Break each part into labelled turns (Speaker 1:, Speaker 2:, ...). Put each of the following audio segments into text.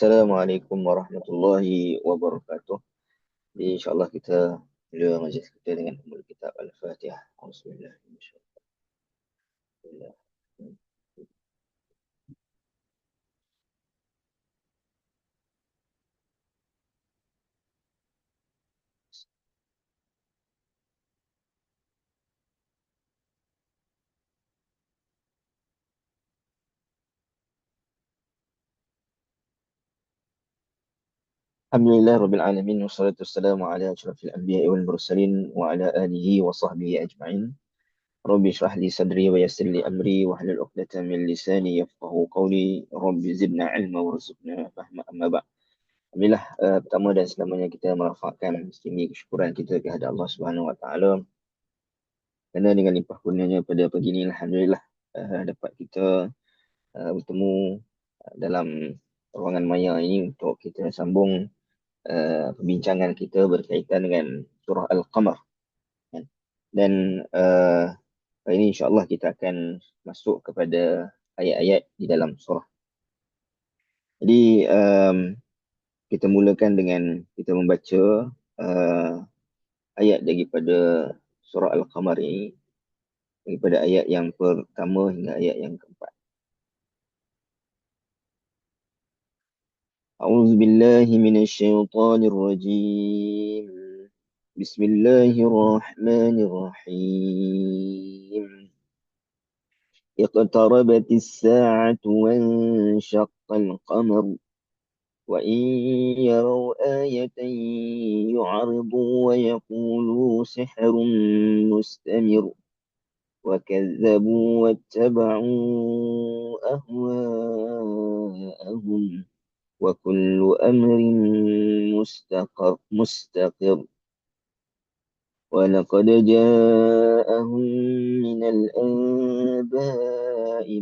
Speaker 1: Assalamualaikum warahmatullahi wabarakatuh. Jadi insyaAllah kita mula majlis kita dengan ummul kitab Al-Fatihah. Bismillah. Alhamdulillah Rabbil Alamin. Wassalatu wassalamu ala ashrafil anbiya wal mursalin wa ala alihi wa sahbihi ajma'in. Rabbi shrah li sadri wa yassir li amri wa hlul 'uqdatam min lisani yafqahu qawli. Rabbi zidna ilma warzuqna fahma amma ba'd. Alhamdulillah, pertama dan selamanya kita merafakkan tinggi kesyukuran kita kepada Allah Subhanahu wa taala kerana dengan limpah kurnianya pada pagi ini alhamdulillah dapat kita bertemu dalam ruangan maya ini untuk kita sambung perbincangan kita berkaitan dengan surah Al-Qamar. Dan hari ini insyaAllah kita akan masuk kepada ayat-ayat di dalam surah. Jadi kita mulakan dengan kita membaca ayat daripada surah Al-Qamar ini, daripada ayat yang pertama hingga ayat yang keempat. أعوذ بالله من الشيطان الرجيم بسم الله الرحمن الرحيم اقتربت الساعة وانشق القمر وإن يروا آية يعرضوا ويقولوا سحر مستمر وكذبوا واتبعوا أهواءهم وكل أمر مستقر ولقد جاءهم من الأنباء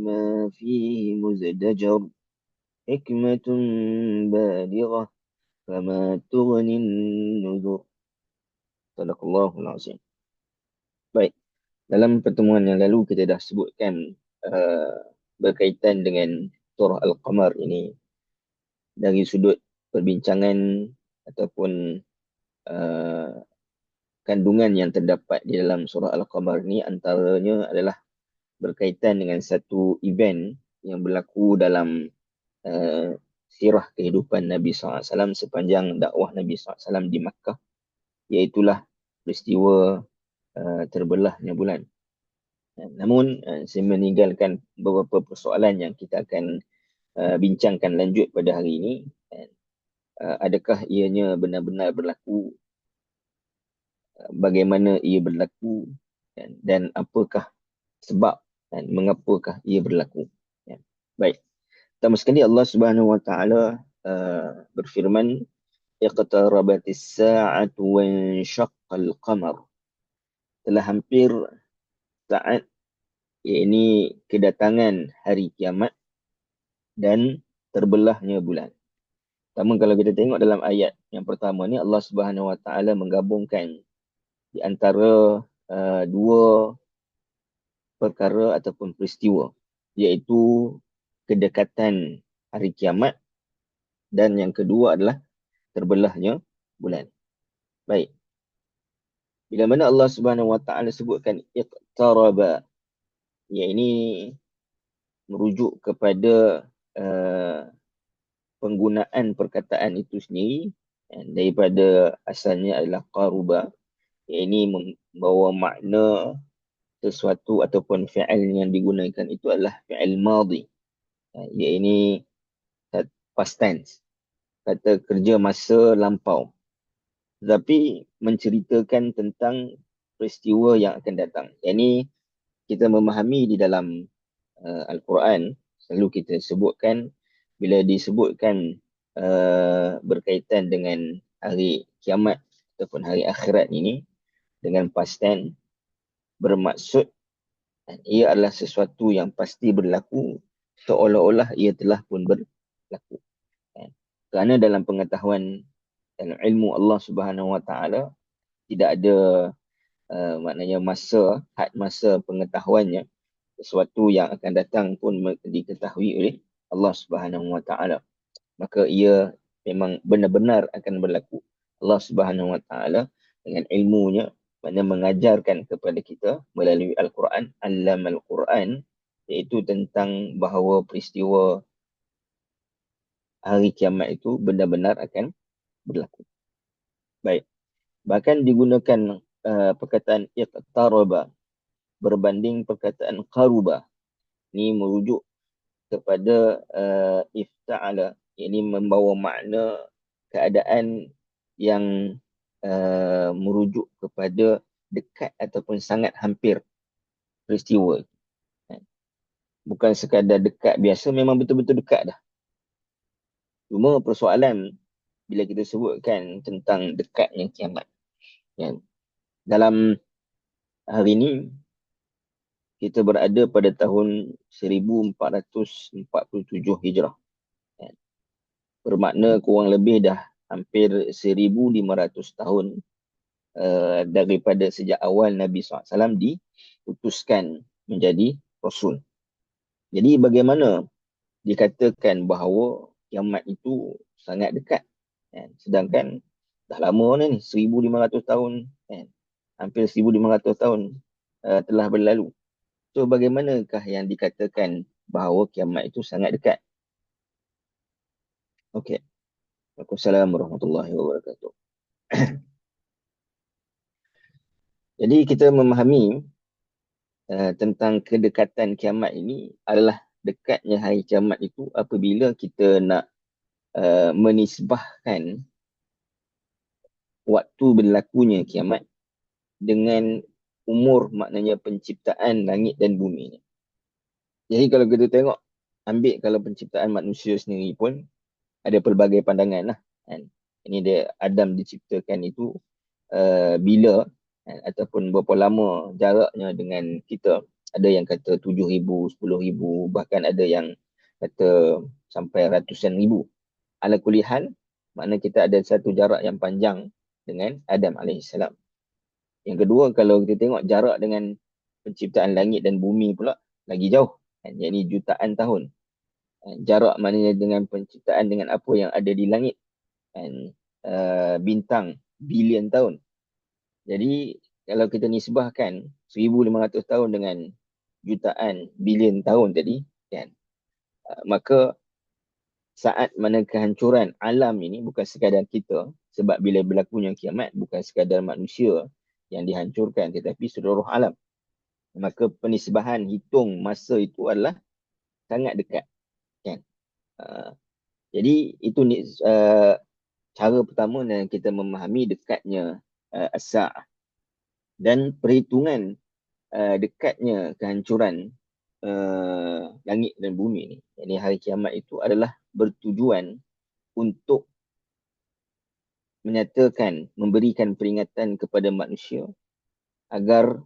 Speaker 1: ما فيه مزدجر حكمة بالغة فما تغني النذر. صدق Allahul Azim. Baik, dalam pertemuan yang lalu kita dah sebutkan berkaitan dengan surah Al-Qamar ini dari sudut perbincangan ataupun kandungan yang terdapat di dalam surah Al-Qamar ni antaranya adalah berkaitan dengan satu event yang berlaku dalam sirah kehidupan Nabi SAW sepanjang dakwah Nabi SAW di Makkah, iaitulah peristiwa terbelahnya bulan. Namun saya meninggalkan beberapa persoalan yang kita akan bincangkan lanjut pada hari ini. Adakah ianya benar-benar berlaku, bagaimana ia berlaku, dan apakah sebab dan mengapakah ia berlaku. Baik, pertama sekali Allah Subhanahu wa taala berfirman iqtarabatis sa'atu wa insyaqqal qamar. Telah hampir saat, iaitu kedatangan hari kiamat dan terbelahnya bulan. Pertama, kalau kita tengok dalam ayat yang pertama ni, Allah Subhanahu wa taala menggabungkan di antara dua perkara ataupun peristiwa, iaitu kedekatan hari kiamat dan yang kedua adalah terbelahnya bulan. Baik, bila mana Allah Subhanahu wa taala sebutkan iqtaraba, ia ini merujuk kepada penggunaan perkataan itu sendiri daripada asalnya adalah qaruba, ia ini membawa makna sesuatu ataupun fi'il yang digunakan itu adalah fi'il madhi, ia ini past tense, kata kerja masa lampau, tetapi menceritakan tentang peristiwa yang akan datang. Yang ini kita memahami di dalam Al-Quran, selalu kita sebutkan bila disebutkan berkaitan dengan hari kiamat ataupun hari akhirat ini dengan past tense, bermaksud ia adalah sesuatu yang pasti berlaku, seolah-olah ia telah pun berlaku. Kerana dalam pengetahuan dalam ilmu Allah Subhanahu wa taala tidak ada maknanya had masa pengetahuannya. Sesuatu yang akan datang pun diketahui oleh Allah Subhanahu wa taala. maka ia memang benar-benar akan berlaku. Allah Subhanahu Wa Taala dengan ilmunya mana mengajarkan kepada kita melalui Al-Quran, Allamal Quran, iaitu tentang bahawa peristiwa hari kiamat itu benar-benar akan berlaku. Baik. Bahkan digunakan perkataan iqtaraba berbanding perkataan qaruba. Ini merujuk kepada ifta'ala. Ini membawa makna keadaan yang merujuk kepada dekat ataupun sangat hampir peristiwa. Bukan sekadar dekat biasa, memang betul-betul dekat dah. Cuma persoalan bila kita sebutkan tentang dekatnya kiamat. Dalam hari ini, kita berada pada tahun 1447 Hijrah. Bermakna kurang lebih dah hampir 1500 tahun daripada sejak awal Nabi SAW diutuskan menjadi Rasul. Jadi bagaimana dikatakan bahawa kiamat itu sangat dekat, sedangkan dah lama ni 1500 tahun, hampir 1500 tahun telah berlalu. So bagaimanakah yang dikatakan bahawa kiamat itu sangat dekat? Okey. Waalaikumsalam warahmatullahi wabarakatuh. Jadi kita memahami tentang kedekatan kiamat ini adalah dekatnya hari kiamat itu apabila kita nak menisbahkan waktu berlakunya kiamat dengan umur, maknanya penciptaan langit dan bumi. Jadi kalau kita tengok, ambil kalau penciptaan manusia sendiri pun ada pelbagai pandangan lah. Ini dia Adam diciptakan itu bila ataupun berapa lama jaraknya dengan kita. Ada yang kata 7,000, 10,000, bahkan ada yang kata sampai ratusan ribu. Ala kulihal, makna kita ada satu jarak yang panjang dengan Adam AS. Yang kedua, kalau kita tengok jarak dengan penciptaan langit dan bumi pula lagi jauh, yakni jutaan tahun. Jarak maknanya dengan penciptaan dengan apa yang ada di langit, bintang bilion tahun. Jadi kalau kita nisbahkan 1500 tahun dengan jutaan bilion tahun tadi, maka saat mana kehancuran alam ini bukan sekadar kita, sebab bila berlakunya kiamat bukan sekadar manusia yang dihancurkan tetapi seluruh alam. Maka penisbahan hitung masa itu adalah sangat dekat. Jadi itu cara pertama yang kita memahami dekatnya as-sa'ah. Dan perhitungan dekatnya kehancuran langit dan bumi ni, yakni hari kiamat itu adalah bertujuan untuk menyatakan, memberikan peringatan kepada manusia agar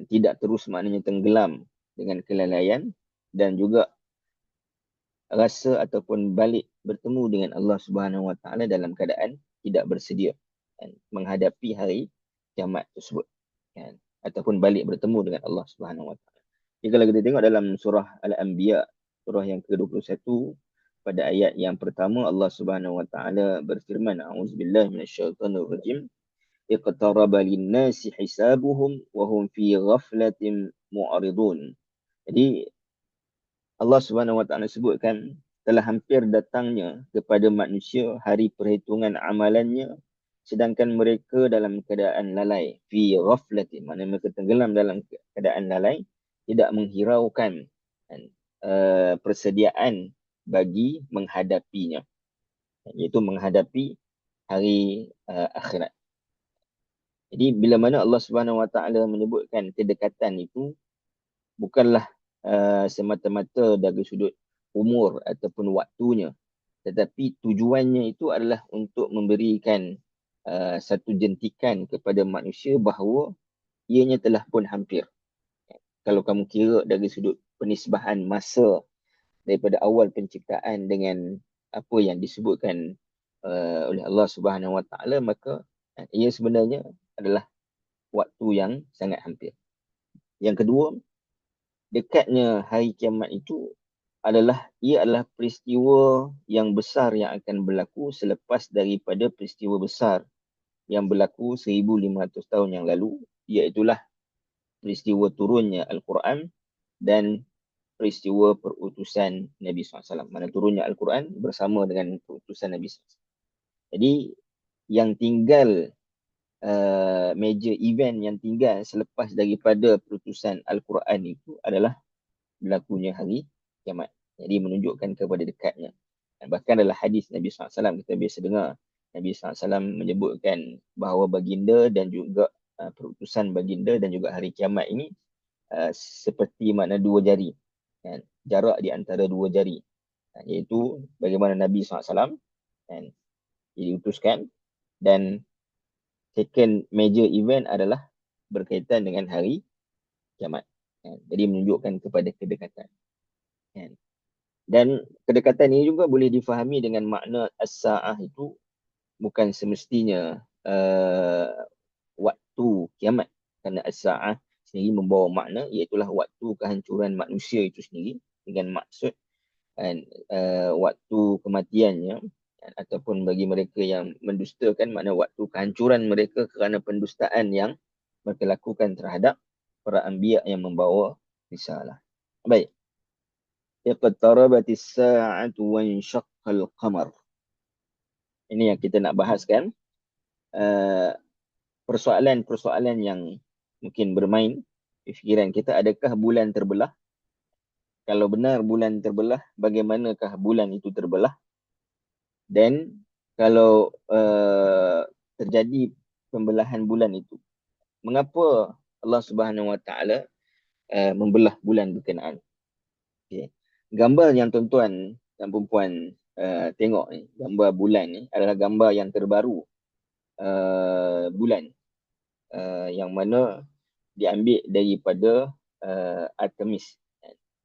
Speaker 1: tidak terus maknanya tenggelam dengan kelalaian dan juga rasa ataupun balik bertemu dengan Allah Subhanahu Wa Taala dalam keadaan tidak bersedia menghadapi hari kiamat tersebut, ataupun balik bertemu dengan Allah Subhanahu Wa Taala. Jadi kalau kita tengok dalam surah Al-Anbiya, surah yang ke-21, pada ayat yang pertama Allah Subhanahu Wa Taala berfirman, a'udzubillahi minasyaitonirrajim, iqtaraba lin-nasi hisabuhum wa hum fi ghaflatin mu'ridun. Jadi Allah Subhanahu Wa Taala sebutkan telah hampir datangnya kepada manusia hari perhitungan amalannya, sedangkan mereka dalam keadaan lalai, fi ghaflatin, maknanya mereka tenggelam dalam keadaan lalai, tidak menghiraukan persediaan bagi menghadapinya, iaitu menghadapi hari akhirat. Jadi bila mana Allah Subhanahu Wa Taala menyebutkan kedekatan itu bukanlah semata-mata dari sudut umur ataupun waktunya, tetapi tujuannya itu adalah untuk memberikan satu jentikan kepada manusia bahawa ianya telah pun hampir. Kalau kamu kira dari sudut penisbahan masa daripada awal penciptaan dengan apa yang disebutkan oleh Allah Subhanahu Wa Taala, maka ia sebenarnya adalah waktu yang sangat hampir. Yang kedua, dekatnya hari kiamat itu ia adalah peristiwa yang besar yang akan berlaku selepas daripada peristiwa besar yang berlaku 1500 tahun yang lalu, iaitulah peristiwa turunnya Al-Quran dan peristiwa perutusan Nabi SAW. Mana turunnya Al-Quran bersama dengan perutusan Nabi SAW. Jadi yang tinggal, major event yang tinggal selepas daripada perutusan Al-Quran itu adalah berlakunya hari kiamat. Jadi menunjukkan kepada dekatnya. Dan bahkan dalam hadis Nabi SAW kita biasa dengar, Nabi SAW menyebutkan bahawa baginda dan juga perutusan baginda dan juga hari kiamat ini seperti makna dua jari. Kan? Jarak di antara dua jari. Iaitu bagaimana Nabi SAW diutuskan, dan second major event adalah berkaitan dengan hari kiamat. Jadi menunjukkan kepada kedekatan. Dan kedekatan ini juga boleh difahami dengan makna as-sa'ah itu bukan semestinya waktu kiamat. Kerana as-sa'ah sendiri membawa makna, iaitulah waktu kehancuran manusia itu sendiri, dengan maksud waktu kematiannya, ataupun bagi mereka yang mendustakan, makna waktu kehancuran mereka kerana pendustaan yang mereka lakukan terhadap para anbiya yang membawa risalah. Baik. Iqtarabatis sa'atu wa insyaqqal qamar. Ini yang kita nak bahaskan. Persoalan-persoalan yang mungkin bermain di fikiran kita, adakah bulan terbelah? Kalau benar bulan terbelah, bagaimanakah bulan itu terbelah? Dan kalau terjadi pembelahan bulan itu, mengapa Allah Subhanahu Wa Taala membelah bulan berkenaan? Okay. Gambar yang tuan-tuan dan perempuan tengok ni, gambar bulan ni adalah gambar yang terbaru bulan, yang mana diambil daripada Artemis.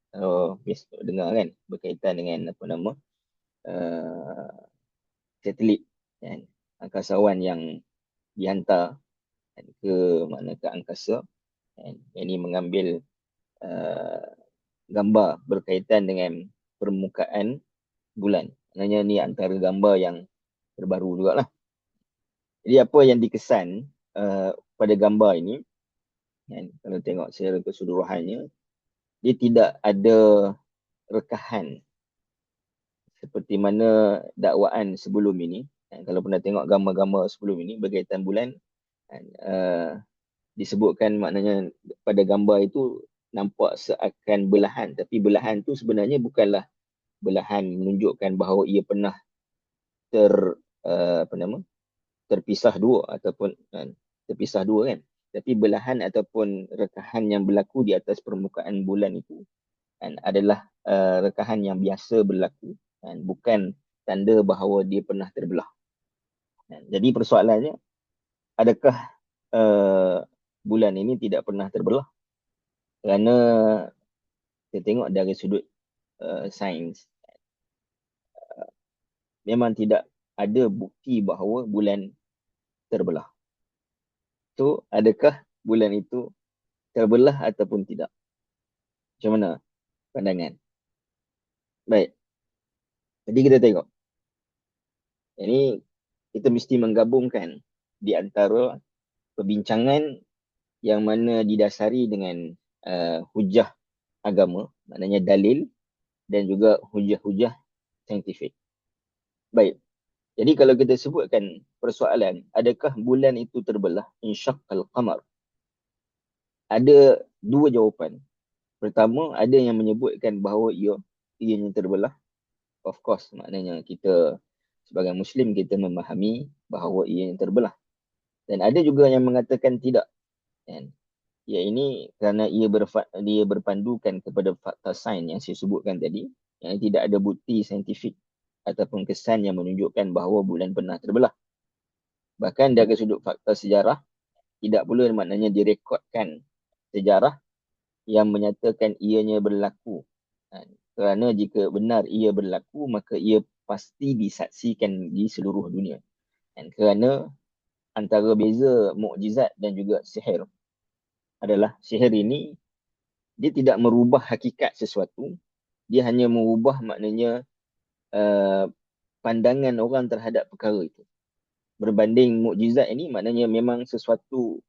Speaker 1: Kalau biasa dengar kan, berkaitan dengan apa nama satelit kan, angkasawan yang dihantar ke angkasa, kan. Ini mengambil gambar berkaitan dengan permukaan bulan. Maknanya ni antara gambar yang terbaru jugalah. Jadi apa yang dikesan pada gambar ini, kan, kalau tengok secara keseluruhannya, dia tidak ada rekahan seperti mana dakwaan sebelum ini. Kalau pernah tengok gambar-gambar sebelum ini berkaitan bulan, disebutkan maknanya pada gambar itu nampak seakan belahan, tapi belahan tu sebenarnya bukanlah belahan menunjukkan bahawa ia pernah terpisah dua ataupun terpisah dua kan, tapi belahan ataupun rekahan yang berlaku di atas permukaan bulan itu kan, adalah rekahan yang biasa berlaku, kan, bukan tanda bahawa dia pernah terbelah. Jadi persoalannya, adakah bulan ini tidak pernah terbelah? Kerana kita tengok dari sudut sains, memang tidak ada bukti bahawa bulan terbelah. So, adakah bulan itu terbelah ataupun tidak? Macam mana pandangan? Baik. Jadi kita tengok. Ini kita mesti menggabungkan di antara perbincangan yang mana didasari dengan hujah agama, maknanya dalil, dan juga hujah-hujah saintifik. Baik. Jadi kalau kita sebutkan persoalan, adakah bulan itu terbelah? Insyaqqal qamar. Ada dua jawapan. Pertama, ada yang menyebutkan bahawa ianya terbelah. Of course, maknanya kita sebagai Muslim, kita memahami bahawa ianya terbelah. Dan ada juga yang mengatakan tidak. Kan? Ya, ini kerana dia berpandukan kepada fakta sains yang saya sebutkan tadi, yang tidak ada bukti saintifik ataupun kesan yang menunjukkan bahawa bulan pernah terbelah. Bahkan dari sudut fakta sejarah, tidak pula maknanya direkodkan sejarah yang menyatakan ianya berlaku. Kerana jika benar ia berlaku, maka ia pasti disaksikan di seluruh dunia. Dan kerana antara beza mukjizat dan juga sihir adalah sihir ini, dia tidak merubah hakikat sesuatu, Dia hanya mengubah maknanya pandangan orang terhadap perkara itu. Berbanding mukjizat ini maknanya memang sesuatu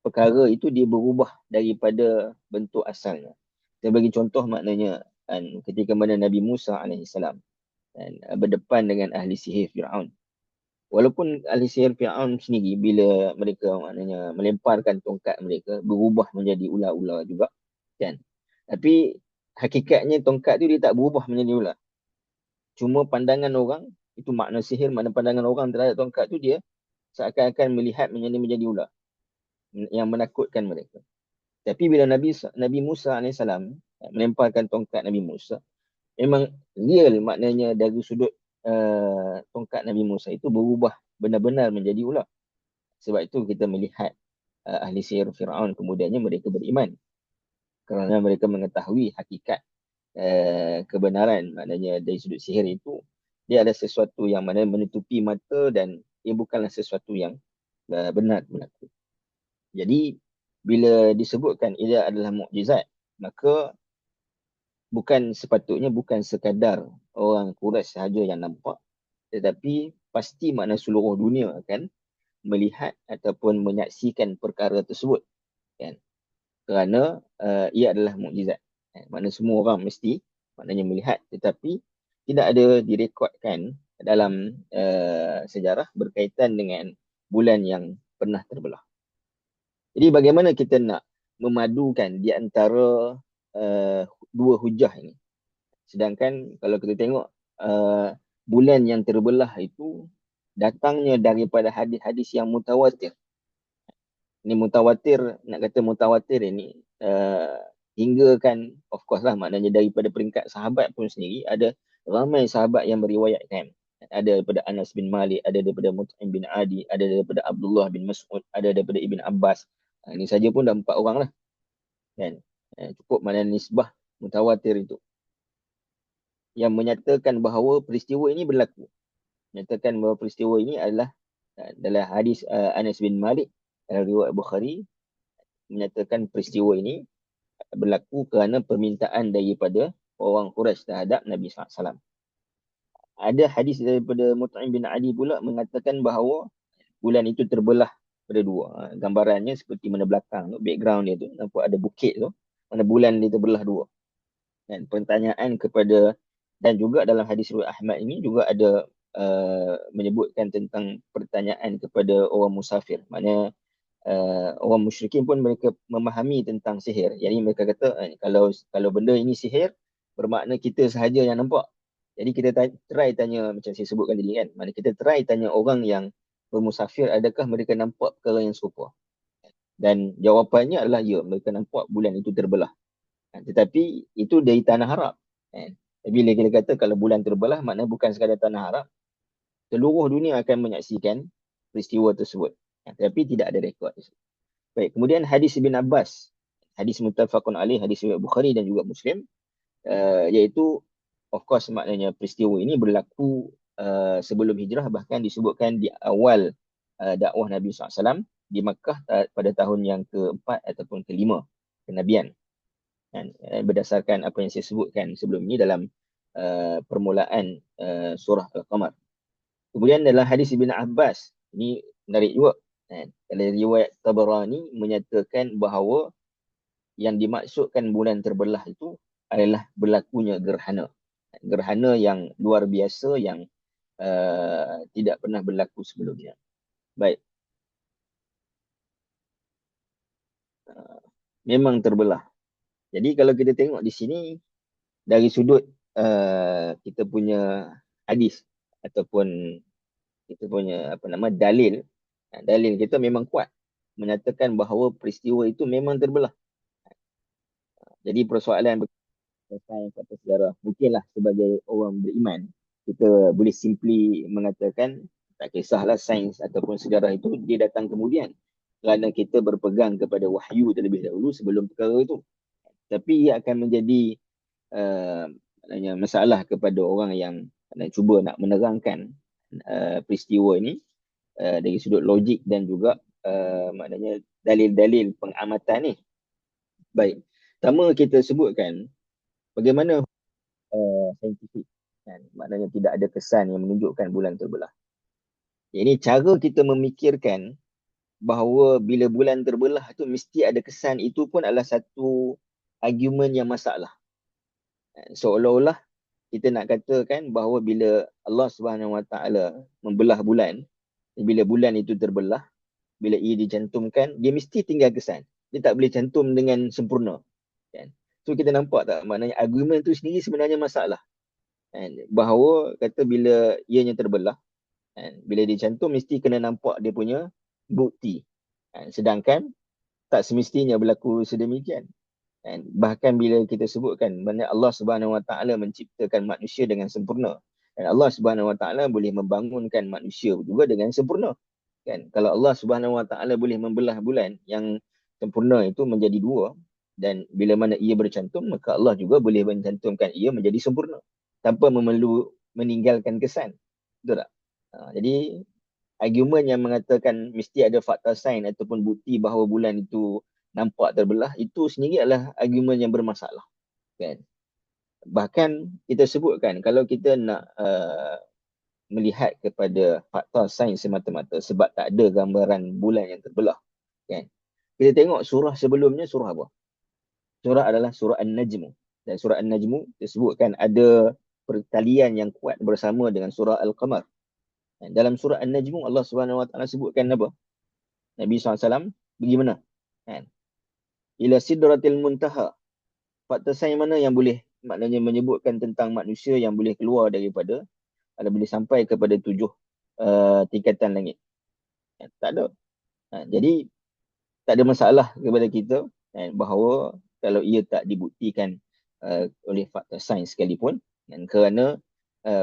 Speaker 1: perkara itu dia berubah daripada bentuk asalnya. Saya bagi contoh maknanya ketika mana Nabi Musa alaihissalam berdepan dengan ahli sihir Fir'aun. Walaupun ahli sihir Fir'aun sendiri bila mereka maknanya melemparkan tongkat mereka berubah menjadi ular-ular juga, kan? Tapi hakikatnya tongkat tu dia tak berubah menjadi ular. Cuma pandangan orang, itu makna sihir, makna pandangan orang terhadap tongkat tu dia seakan-akan melihat menjadi ular yang menakutkan mereka. Tapi bila Nabi Musa alaihissalam melemparkan tongkat Nabi Musa, memang real maknanya dari sudut tongkat Nabi Musa itu berubah benar-benar menjadi ular. Sebab itu kita melihat ahli sihir Fir'aun kemudiannya mereka beriman. Kerana mereka mengetahui hakikat kebenaran, maknanya dari sudut sihir itu, dia ada sesuatu yang mana menutupi mata dan ia bukanlah sesuatu yang benar berlaku. Jadi, bila disebutkan ia adalah mukjizat, maka sepatutnya bukan sekadar orang Quraisy sahaja yang nampak, tetapi pasti makna seluruh dunia akan melihat ataupun menyaksikan perkara tersebut, kan? Kerana ia adalah mukjizat. Makna semua orang mesti maknanya melihat, tetapi tidak ada direkodkan dalam sejarah berkaitan dengan bulan yang pernah terbelah. Jadi bagaimana kita nak memadukan di antara dua hujah ini? Sedangkan kalau kita tengok bulan yang terbelah itu datangnya daripada hadis-hadis yang mutawatir. Ini mutawatir, nak kata mutawatir ini hingga kan, of course lah, maknanya daripada peringkat sahabat pun sendiri ada ramai sahabat yang meriwayatkan. Ada daripada Anas bin Malik, ada daripada Mut'im bin Adi, ada daripada Abdullah bin Mas'ud, ada daripada Ibn Abbas. Ini saja pun dah 4 orang lah, kan? Cukup mana nisbah mutawatir itu yang menyatakan bahawa peristiwa ini berlaku. Menyatakan bahawa peristiwa ini adalah dalam hadis Anas bin Malik dalam riwayat Bukhari, menyatakan peristiwa ini berlaku kerana permintaan daripada orang Quraisy terhadap Nabi SAW. Ada hadis daripada Mut'im bin Adi pula mengatakan bahawa bulan itu terbelah pada dua. Gambarannya seperti mana belakang tu, background dia tu, nampak ada bukit tu, mana bulan dia terbelah dua. Dan pertanyaan kepada, dan juga dalam hadis riwayat Ahmad ini juga ada menyebutkan tentang pertanyaan kepada orang musafir. Maknanya orang musyrikin pun mereka memahami tentang sihir. Jadi mereka kata kalau benda ini sihir, bermakna kita sahaja yang nampak. Jadi kita try tanya, macam saya sebutkan tadi kan, mana kita try tanya orang yang bermusafir, adakah mereka nampak perkara yang serupa? Dan jawapannya adalah ya, mereka nampak bulan itu terbelah. Tetapi itu dari tanah Arab. Bila kita kata kalau bulan terbelah, maknanya bukan sekadar tanah Arab, seluruh dunia akan menyaksikan peristiwa tersebut. Tetapi tidak ada rekod. Baik, kemudian hadis Ibn Abbas, hadis muttafaqun alaih, hadis riwayat Bukhari dan juga Muslim, iaitu of course maknanya peristiwa ini berlaku sebelum hijrah, bahkan disebutkan di awal dakwah Nabi SAW di Makkah pada tahun yang keempat ataupun kelima kenabian. Dan berdasarkan apa yang saya sebutkan sebelum ini dalam permulaan surah Al-Qamar. Kemudian dalam hadis Ibn Abbas, ini menarik juga. Dalam riwayat Tabarani menyatakan bahawa yang dimaksudkan bulan terbelah itu adalah berlakunya gerhana. Gerhana yang luar biasa yang tidak pernah berlaku sebelumnya. Baik. Memang terbelah. Jadi kalau kita tengok di sini dari sudut kita punya hadis ataupun kita punya dalil kita memang kuat menyatakan bahawa peristiwa itu memang terbelah. Jadi persoalan sains atau sejarah, mungkinlah sebagai orang beriman kita boleh simply mengatakan tak kisahlah sains ataupun sejarah itu dia datang kemudian, kerana kita berpegang kepada wahyu terlebih dahulu sebelum perkara itu. Tapi ia akan menjadi masalah kepada orang yang cuba nak menerangkan peristiwa ini dari sudut logik dan juga maknanya dalil-dalil pengamatan ni. Baik, pertama kita sebutkan bagaimana saintifik. Kan? Maknanya tidak ada kesan yang menunjukkan bulan terbelah. Jadi cara kita memikirkan bahawa bila bulan terbelah tu mesti ada kesan, itu pun adalah satu argument yang masalah. Seolah-olah kita nak katakan bahawa bila Allah Subhanahu Wa Taala membelah bulan, bila bulan itu terbelah, bila ia dicantumkan, dia mesti tinggal kesan. Dia tak boleh cantum dengan sempurna. Kan? So kita nampak tak, maknanya argument tu sendiri sebenarnya masalah. Kan? Bahawa kata bila ianya terbelah, kan? Bila dicantum mesti kena nampak dia punya bukti. Kan? Sedangkan tak semestinya berlaku sedemikian. Kan? Bahkan bila kita sebutkan mana Allah Subhanahu Wa Taala menciptakan manusia dengan sempurna, dan Allah Subhanahu Wa Taala boleh membangunkan manusia juga dengan sempurna. Kan? Kalau Allah Subhanahu Wa Taala boleh membelah bulan yang sempurna itu menjadi dua, dan bila mana ia bercantum, maka Allah juga boleh mencantumkan ia menjadi sempurna tanpa memerlu meninggalkan kesan. Betul tak? Jadi argument yang mengatakan mesti ada fakta sains ataupun bukti bahawa bulan itu nampak terbelah, itu sendiri adalah argument yang bermasalah. Kan? Bahkan kita sebutkan kalau kita nak melihat kepada fakta sains semata-mata, sebab tak ada gambaran bulan yang terbelah. Kan? Kita tengok surah sebelumnya, surah apa? Surah adalah surah An-Najm. Dan surah An-Najm disebutkan ada pertalian yang kuat bersama dengan surah Al-Qamar. Dan dalam surah An-Najm Allah Subhanahu Wa Taala sebutkan apa? Nabi SAW pergi mana? Kan? Ila sidratil muntaha. Fakta sains mana yang boleh maknanya menyebutkan tentang manusia yang boleh keluar daripada, ada boleh sampai kepada 7 tingkatan langit. Tak ada. Jadi tak ada masalah kepada kita bahawa kalau ia tak dibuktikan oleh fakta sains sekalipun, dan kerana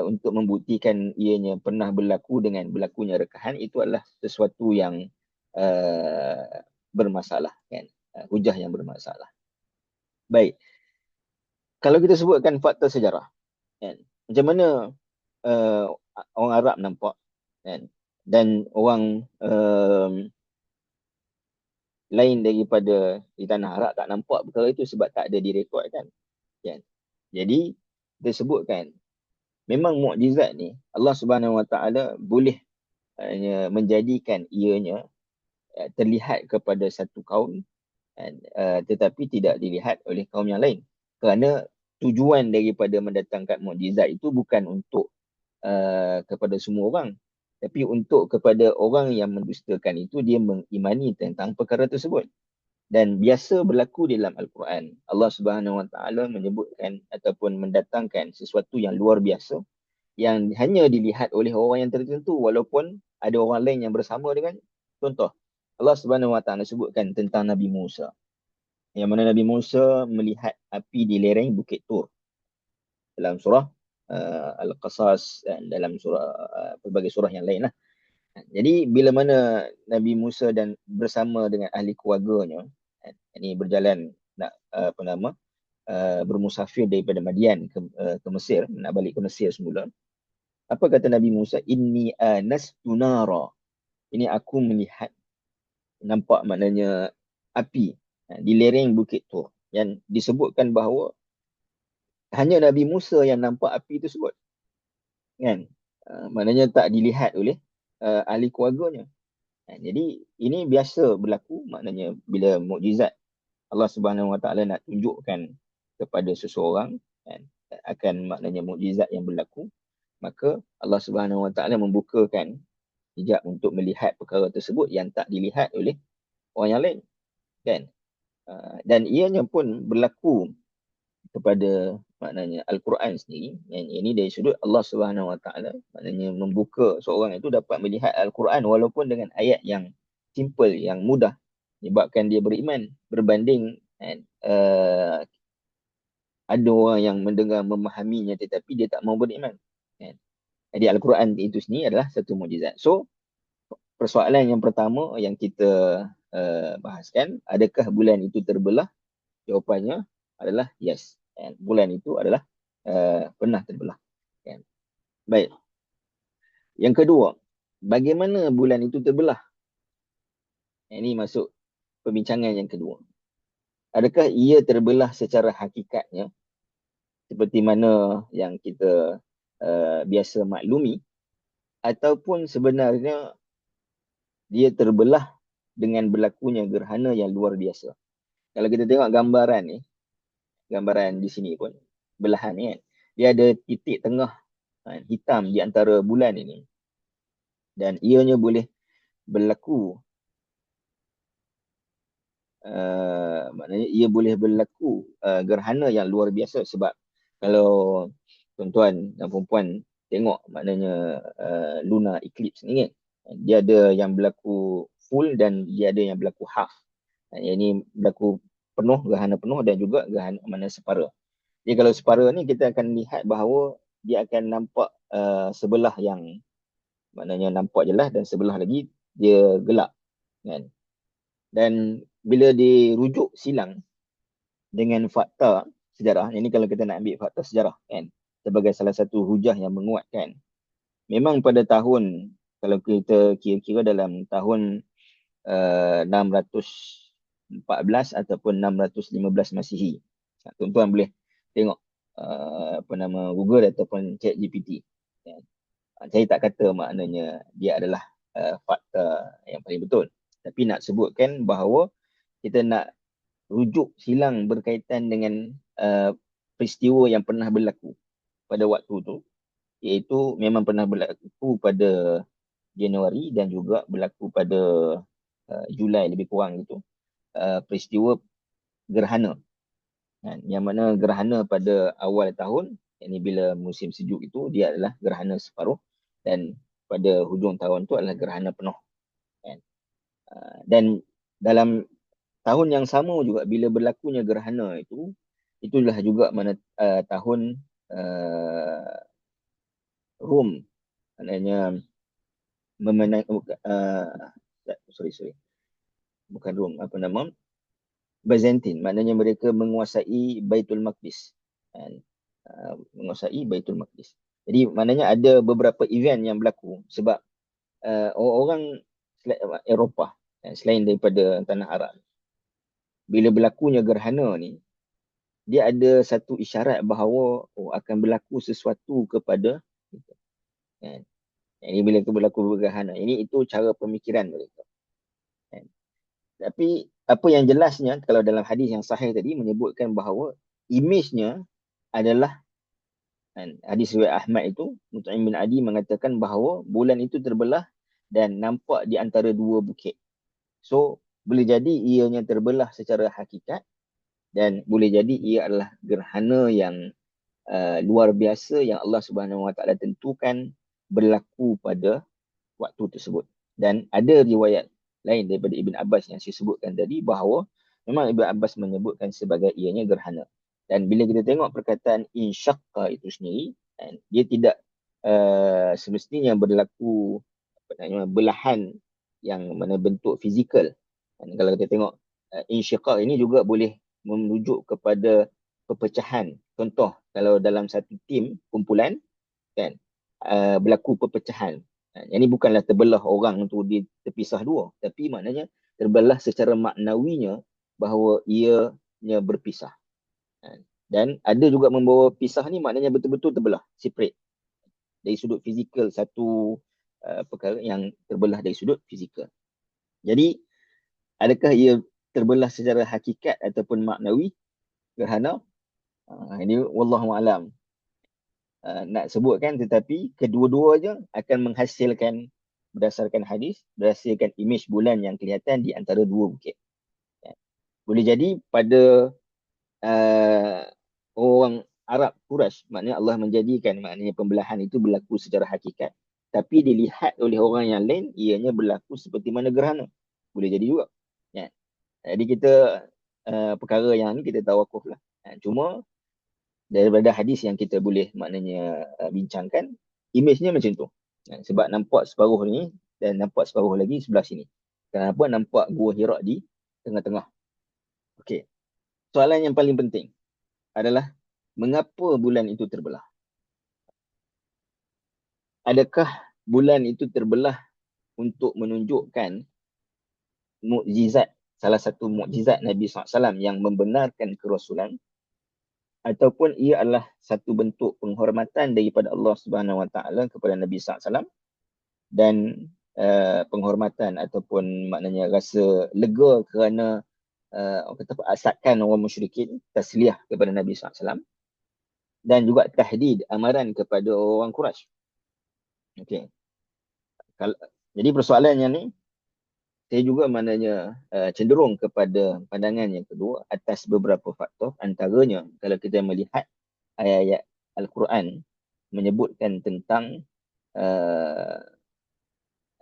Speaker 1: untuk membuktikan ianya pernah berlaku dengan berlakunya rekahan, itu adalah sesuatu yang bermasalah, kan? Hujah yang bermasalah. Baik. Kalau kita sebutkan fakta sejarah, kan? Macam mana orang Arab nampak, kan? Dan orang lain daripada di tanah Arab tak nampak perkara itu sebab tak ada direkodkan. Kan? Jadi kita sebutkan memang mukjizat ni Allah Subhanahu Wa Taala boleh menjadikan ianya terlihat kepada satu kaum, tetapi tidak dilihat oleh kaum yang lain. Kerana tujuan daripada mendatangkan mukjizat itu bukan untuk kepada semua orang, tapi untuk kepada orang yang mendustakan itu, dia mengimani tentang perkara tersebut. Dan biasa berlaku di dalam Al-Quran. Allah Subhanahu Wa Taala menyebutkan ataupun mendatangkan sesuatu yang luar biasa yang hanya dilihat oleh orang yang tertentu walaupun ada orang lain yang bersama dengan. Contoh, Allah Subhanahu Wa Taala sebutkan tentang Nabi Musa. Yang mana Nabi Musa melihat api di lereng Bukit Tur dalam surah Al-Qasas dan dalam surah pelbagai surah yang lain lah. Jadi bila mana Nabi Musa dan bersama dengan ahli keluarganya ini berjalan nak bermusafir daripada Madian ke Mesir, nak balik ke Mesir semula. Apa kata Nabi Musa? Inni anastu nara. Ini aku melihat, nampak maknanya api di lereng Bukit Tur, yang disebutkan bahawa hanya Nabi Musa yang nampak api tersebut. Kan? Maknanya tak dilihat oleh ahli keluarganya. Jadi ini biasa berlaku, maknanya bila mukjizat Allah Subhanahu Wa Taala nak tunjukkan kepada seseorang, akan maknanya mukjizat yang berlaku, maka Allah Subhanahu Wa Taala membukakan hijab untuk melihat perkara tersebut yang tak dilihat oleh orang yang lain, kan? Dan ianya pun berlaku kepada maknanya Al-Quran sendiri. Yang ini dari sudut Allah Subhanahu Wa Taala, maknanya membuka seorang itu dapat melihat Al-Quran walaupun dengan ayat yang simple, yang mudah, menyebabkan dia beriman berbanding ada orang yang mendengar memahaminya tetapi dia tak mau beriman. Jadi Al-Quran itu sendiri adalah satu mukjizat. So persoalan yang pertama yang kita bahaskan, adakah bulan itu terbelah? Jawapannya adalah yes. Bulan itu adalah pernah terbelah. Baik. Yang kedua, bagaimana bulan itu terbelah? Ini masuk perbincangan yang kedua. Adakah ia terbelah secara hakikatnya seperti mana yang kita biasa maklumi, ataupun sebenarnya dia terbelah dengan berlakunya gerhana yang luar biasa. Kalau kita tengok gambaran ni, gambaran di sini pun, belahan ni kan, dia ada titik tengah hitam di antara bulan ini, dan ianya boleh berlaku, maknanya ia boleh berlaku gerhana yang luar biasa. Sebab kalau tuan-tuan dan perempuan tengok maknanya lunar eclipse ni kan, dia ada yang berlaku full dan dia ada yang berlaku half. Yang ini berlaku penuh, gerhana penuh, dan juga gerhana mana separa. Jadi kalau separa ni kita akan lihat bahawa dia akan nampak sebelah yang maknanya nampak jelas dan sebelah lagi dia gelap kan. Dan bila dirujuk silang dengan fakta sejarah, ini kalau kita nak ambil fakta sejarah kan, sebagai salah satu hujah yang menguatkan, memang pada tahun, kalau kita kira-kira dalam tahun 614 ataupun 615 Masihi. Tuan-tuan boleh tengok apa nama Google ataupun ChatGPT. Kan? Saya tak kata maknanya dia adalah fakta yang paling betul. Tapi nak sebutkan bahawa kita nak rujuk silang berkaitan dengan peristiwa yang pernah berlaku pada waktu tu, iaitu memang pernah berlaku pada Januari dan juga berlaku pada Julai lebih kurang itu, peristiwa gerhana. Yang mana gerhana pada awal tahun, yakni bila musim sejuk itu, dia adalah gerhana separuh, dan pada hujung tahun itu adalah gerhana penuh. Dan dalam tahun yang sama juga, bila berlakunya gerhana itu, itulah juga mana tahun Rom, maknanya memenang, bukan Rom, apa nama, Byzantine, maknanya mereka menguasai Baitul Maqdis. Menguasai Baitul Maqdis. Jadi maknanya ada beberapa event yang berlaku sebab orang Eropah selain daripada tanah Arab, bila berlakunya gerhana ni, dia ada satu isyarat bahawa akan berlaku sesuatu kepada kita. Ini bila berlaku gerhana, ini itu cara pemikiran mereka. Tapi apa yang jelasnya, kalau dalam hadis yang sahih tadi menyebutkan bahawa imejnya adalah, hadis riwayat Ahmad itu, Mut'im bin Adi mengatakan bahawa bulan itu terbelah dan nampak di antara dua bukit. So boleh jadi ianya terbelah secara hakikat, dan boleh jadi ia adalah gerhana yang luar biasa yang Allah Subhanahu Wa Taala tentukan berlaku pada waktu tersebut. Dan ada riwayat lain daripada Ibn Abbas yang saya sebutkan tadi bahawa memang Ibn Abbas menyebutkan sebagai ianya gerhana. Dan bila kita tengok perkataan insyaqqa itu sendiri, dia tidak semestinya berlaku belahan yang mana bentuk fizikal. Kalau kita tengok insyiqaq ini juga boleh merujuk kepada perpecahan. Contoh, kalau dalam satu tim kumpulan kan, berlaku perpecahan. Yang ini bukanlah terbelah orang tu dia terpisah dua, tapi maknanya terbelah secara maknawinya bahawa ianya berpisah. Dan ada juga membawa pisah ni maknanya betul-betul terbelah, separate. Dari sudut fizikal, satu perkara yang terbelah dari sudut fizikal. Jadi, adakah ia terbelah secara hakikat ataupun maknawi, gerhana? Ini wallahualam nak sebutkan, tetapi kedua-duanya akan menghasilkan, berdasarkan hadis, berdasarkan imej bulan yang kelihatan di antara dua bukit. Boleh jadi pada orang Arab Quraisy, maknanya Allah menjadikan maknanya pembelahan itu berlaku secara hakikat, tapi dilihat oleh orang yang lain ianya berlaku seperti mana gerhana. Boleh jadi juga. Jadi kita perkara yang ni kita tawakuf lah. Cuma daripada hadis yang kita boleh maknanya bincangkan, imejnya macam tu. Sebab nampak separuh ni dan nampak separuh lagi sebelah sini. Kenapa nampak Gua Hira di tengah-tengah? Okey. Soalan yang paling penting adalah mengapa bulan itu terbelah? Adakah bulan itu terbelah untuk menunjukkan mukjizat, salah satu mukjizat Nabi SAW yang membenarkan kerasulan, ataupun ia adalah satu bentuk penghormatan daripada Allah Subhanahu Wa Taala kepada Nabi SAW, dan penghormatan ataupun maknanya rasa lega kerana orang kata asakan orang musyrikin, tasliyah kepada Nabi SAW, dan juga tahdid, amaran kepada orang Quraisy. Okey. Jadi persoalannya ni, saya juga maknanya cenderung kepada pandangan yang kedua atas beberapa faktor. Antaranya, kalau kita melihat ayat-ayat Al-Quran menyebutkan tentang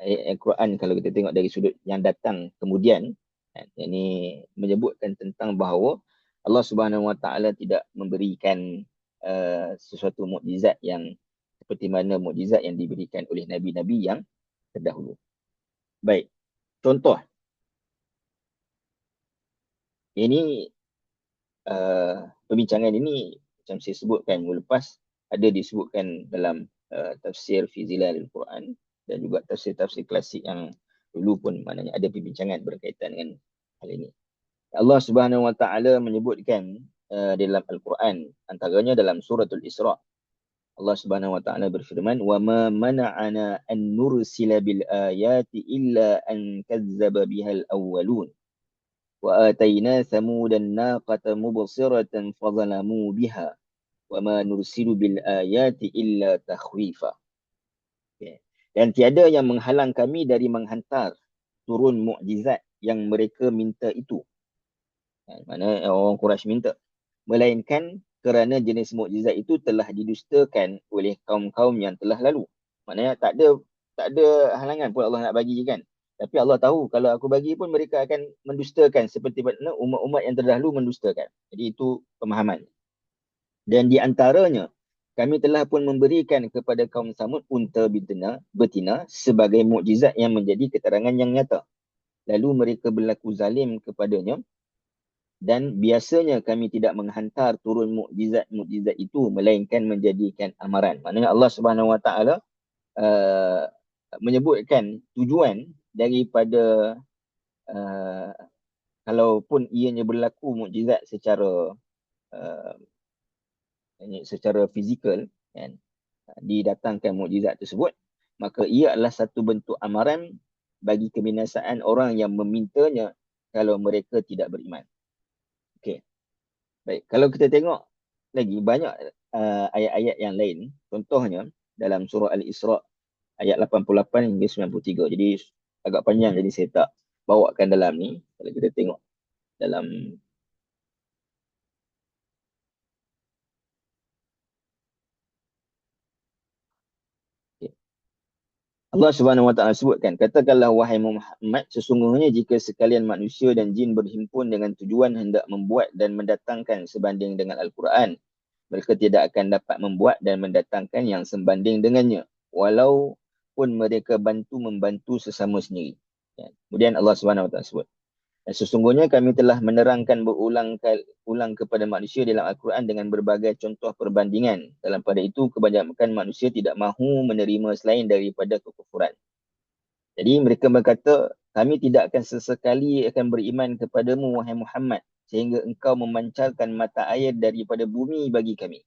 Speaker 1: ayat Al-Quran, kalau kita tengok dari sudut yang datang kemudian, yang ini menyebutkan tentang bahawa Allah Subhanahu Wa Taala tidak memberikan sesuatu mukjizat yang seperti mana mukjizat yang diberikan oleh nabi-nabi yang terdahulu. Baik, contoh ini, perbincangan ini macam saya sebutkan minggu lepas, ada disebutkan dalam tafsir fi Zilalil Quran dan juga tafsir-tafsir klasik yang dulu pun maknanya ada perbincangan berkaitan dengan hal ini. Allah Subhanahu Wa Taala menyebutkan dalam Al-Quran, antaranya dalam suratul Isra. Allah Subhanahu Wa Taala berfirman, "Wa ma mana'ana an nursila bil ayati illa an kazzaba bihal awwalun. Wa atayna samudan naqata mubsiratan fadhalamu biha. Wa ma nursilu bil ayati illa takhwifa." Okay. Dan tiada yang menghalang kami dari menghantar turun mukjizat yang mereka minta itu. Mana orang Quraisy minta, melainkan kerana jenis mukjizat itu telah didustakan oleh kaum-kaum yang telah lalu. Maknanya tak ada halangan pun Allah nak bagi kan. Tapi Allah tahu kalau aku bagi pun mereka akan mendustakan seperti mana umat-umat yang terdahulu mendustakan. Jadi itu pemahaman. Dan di antaranya, kami telah pun memberikan kepada kaum Samud unta betina sebagai mukjizat yang menjadi keterangan yang nyata. Lalu mereka berlaku zalim kepadanya, dan biasanya kami tidak menghantar turun mukjizat itu melainkan menjadikan amaran. Maknanya Allah Subhanahu Wa Taala menyebutkan tujuan daripada kalaupun ianya berlaku mukjizat secara fizikal, kan, didatangkan mukjizat tersebut, maka ia adalah satu bentuk amaran bagi kebinasaan orang yang memintanya kalau mereka tidak beriman. Okey. Baik, kalau kita tengok lagi banyak ayat-ayat yang lain, contohnya dalam surah Al-Isra ayat 88 hingga 93. Jadi agak panjang, jadi saya tak bawakan dalam ni. Kalau kita tengok dalam Allah Subhanahu Wa Taala sebutkan, katakanlah wahai Muhammad, sesungguhnya jika sekalian manusia dan jin berhimpun dengan tujuan hendak membuat dan mendatangkan sebanding dengan Al-Quran, mereka tidak akan dapat membuat dan mendatangkan yang sebanding dengannya, walaupun mereka membantu sesama sendiri. Kemudian Allah Subhanahu Wa Taala sebut, sesungguhnya kami telah menerangkan berulang kepada manusia dalam Al-Quran dengan berbagai contoh perbandingan. Dalam pada itu, kebanyakan manusia tidak mahu menerima selain daripada kekufuran. Jadi mereka berkata, kami tidak akan sesekali akan beriman kepadamu, wahai Muhammad, sehingga engkau memancarkan mata air daripada bumi bagi kami,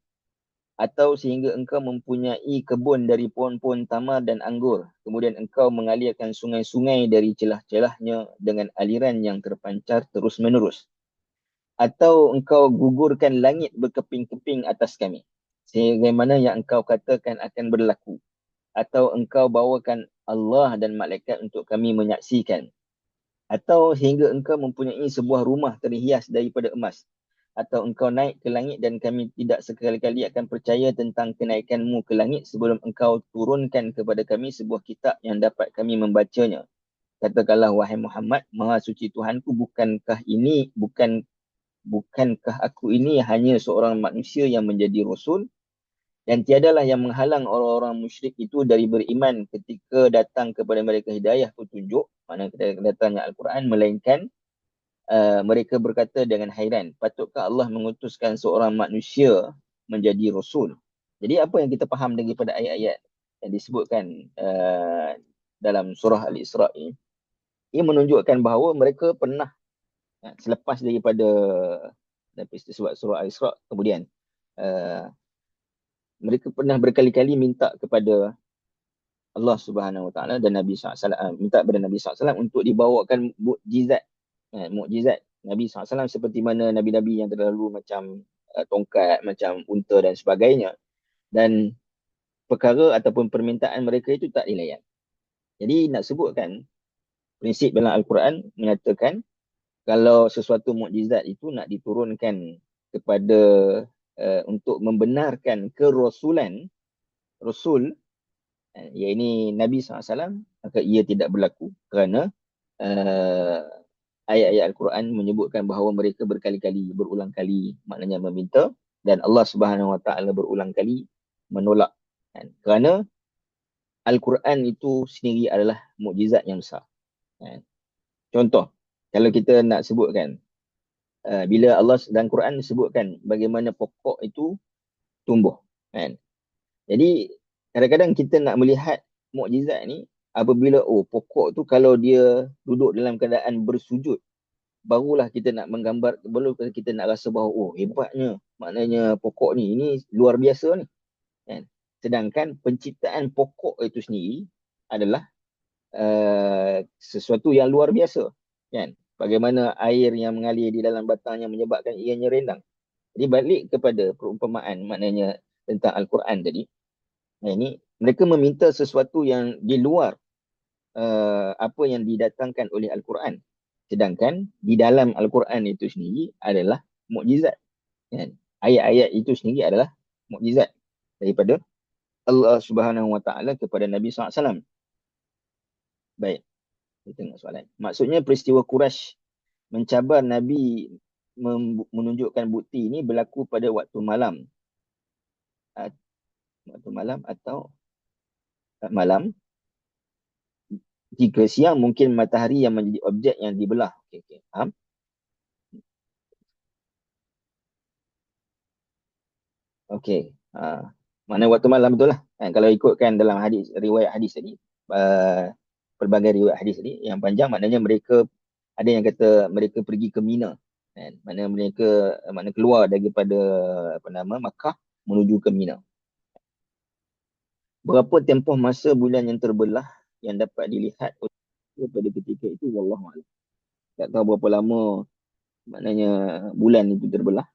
Speaker 1: atau sehingga engkau mempunyai kebun dari pohon-pohon tamar dan anggur, kemudian engkau mengalirkan sungai-sungai dari celah-celahnya dengan aliran yang terpancar terus-menerus, atau engkau gugurkan langit berkeping-keping atas kami, sebagaimana yang engkau katakan akan berlaku, atau engkau bawakan Allah dan malaikat untuk kami menyaksikan, atau hingga engkau mempunyai sebuah rumah terhias daripada emas, atau engkau naik ke langit dan kami tidak sekali-kali akan percaya tentang kenaikanmu ke langit sebelum engkau turunkan kepada kami sebuah kitab yang dapat kami membacanya. Katakanlah wahai Muhammad, Maha Suci Tuhanku, bukankah aku ini hanya seorang manusia yang menjadi rasul? Dan tiadalah yang menghalang orang-orang musyrik itu dari beriman ketika datang kepada mereka hidayah petunjuk, mana ketika datangnya Al-Quran, melainkan mereka berkata dengan hairan, patutkah Allah mengutuskan seorang manusia menjadi rasul? Jadi apa yang kita faham daripada ayat-ayat yang disebutkan dalam surah Al-Isra ini, ia menunjukkan bahawa mereka pernah selepas daripada sebab surah Al-Isra kemudian uh, mereka pernah berkali-kali minta kepada Allah Subhanahu Wa Taala dan Nabi SAW, minta kepada Nabi SAW untuk dibawakan mukjizat, mukjizat Nabi SAW, seperti mana nabi-nabi yang terdahulu macam tongkat, macam unta dan sebagainya. Dan perkara ataupun permintaan mereka itu tak dilayan. Jadi nak sebutkan prinsip dalam Al-Quran menyatakan kalau sesuatu mukjizat itu nak diturunkan kepada untuk membenarkan kerasulan Rasul, iaitu Nabi SAW, maka ia tidak berlaku kerana ayat-ayat Al-Quran menyebutkan bahawa mereka berkali-kali, berulang kali maknanya meminta, dan Allah Subhanahu Wa Taala berulang kali menolak. Kerana Al-Quran itu sendiri adalah mukjizat yang besar. Contoh, kalau kita nak sebutkan, bila Allah dan Quran sebutkan bagaimana pokok itu tumbuh. Jadi, kadang-kadang kita nak melihat mukjizat ni apabila pokok tu kalau dia duduk dalam keadaan bersujud, barulah kita nak menggambar, baru kita nak rasa bahawa hebatnya, maknanya pokok ni, ini luar biasa ni. Sedangkan penciptaan pokok itu sendiri adalah sesuatu yang luar biasa. Bagaimana air yang mengalir di dalam batangnya menyebabkan ianya rendang. Jadi balik kepada perumpamaan maknanya tentang Al-Quran tadi. Ini mereka meminta sesuatu yang di luar apa yang didatangkan oleh Al-Quran. Sedangkan di dalam Al-Quran itu sendiri adalah mukjizat. Ayat-ayat itu sendiri adalah mukjizat daripada Allah Subhanahu Wa Taala kepada Nabi SAW. Baik, kita tengok soalan. Maksudnya peristiwa Quraisy mencabar Nabi menunjukkan bukti ini berlaku pada waktu malam. Waktu malam atau malam. Jika siang mungkin matahari yang menjadi objek yang dibelah. Okey, faham? Okey. Mana waktu malam betul lah. Kalau ikutkan dalam hadis, riwayat hadis tadi, pelbagai riwayat hadis tadi yang panjang, maknanya mereka ada yang kata mereka pergi ke Mina. Mana mereka keluar daripada Makkah menuju ke Mina. Berapa tempoh masa bulan yang terbelah yang dapat dilihat pada ketika itu, wallahualam. Tak tahu berapa lama maknanya bulan itu terbelah.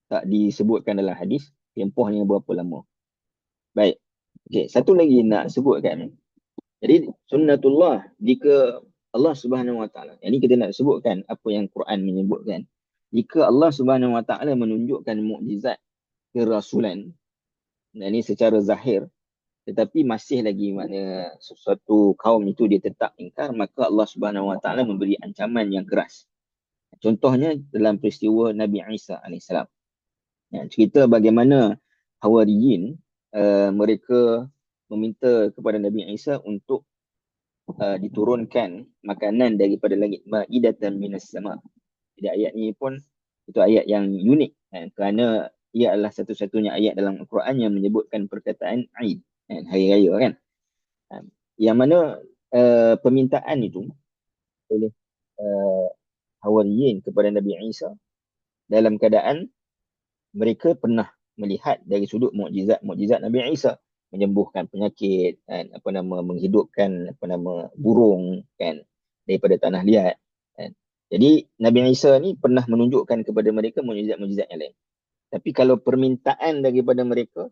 Speaker 1: Tak disebutkan dalam hadis tempohnya berapa lama. Baik. Okey, satu lagi nak sebutkan. Jadi sunnatullah, jika Allah Subhanahu Wa Taala, ini kita nak sebutkan apa yang Quran menyebutkan. Jika Allah Subhanahu Wa Taala menunjukkan mukjizat kerasulan, dan ini secara zahir, tetapi masih lagi makna sesuatu kaum itu dia tetap ingkar, maka Allah Subhanahu Wa Taala memberi ancaman yang keras. Contohnya dalam peristiwa Nabi Isa AS. Cerita bagaimana Hawariyin mereka meminta kepada Nabi Isa untuk diturunkan makanan daripada langit, ma'idatan minas sama. Jadi ayat ni pun itu ayat yang unik, kerana ia adalah satu-satunya ayat dalam Al-Quran yang menyebutkan perkataan Aid, hari raya kan. Yang mana permintaan itu oleh Hawariyin kepada Nabi Isa dalam keadaan mereka pernah melihat dari sudut mukjizat Nabi Isa, menyembuhkan penyakit, menghidupkan burung kan daripada tanah liat kan. Jadi Nabi Isa ni pernah menunjukkan kepada mereka mukjizat-mukjizat yang lain. Tapi kalau permintaan daripada mereka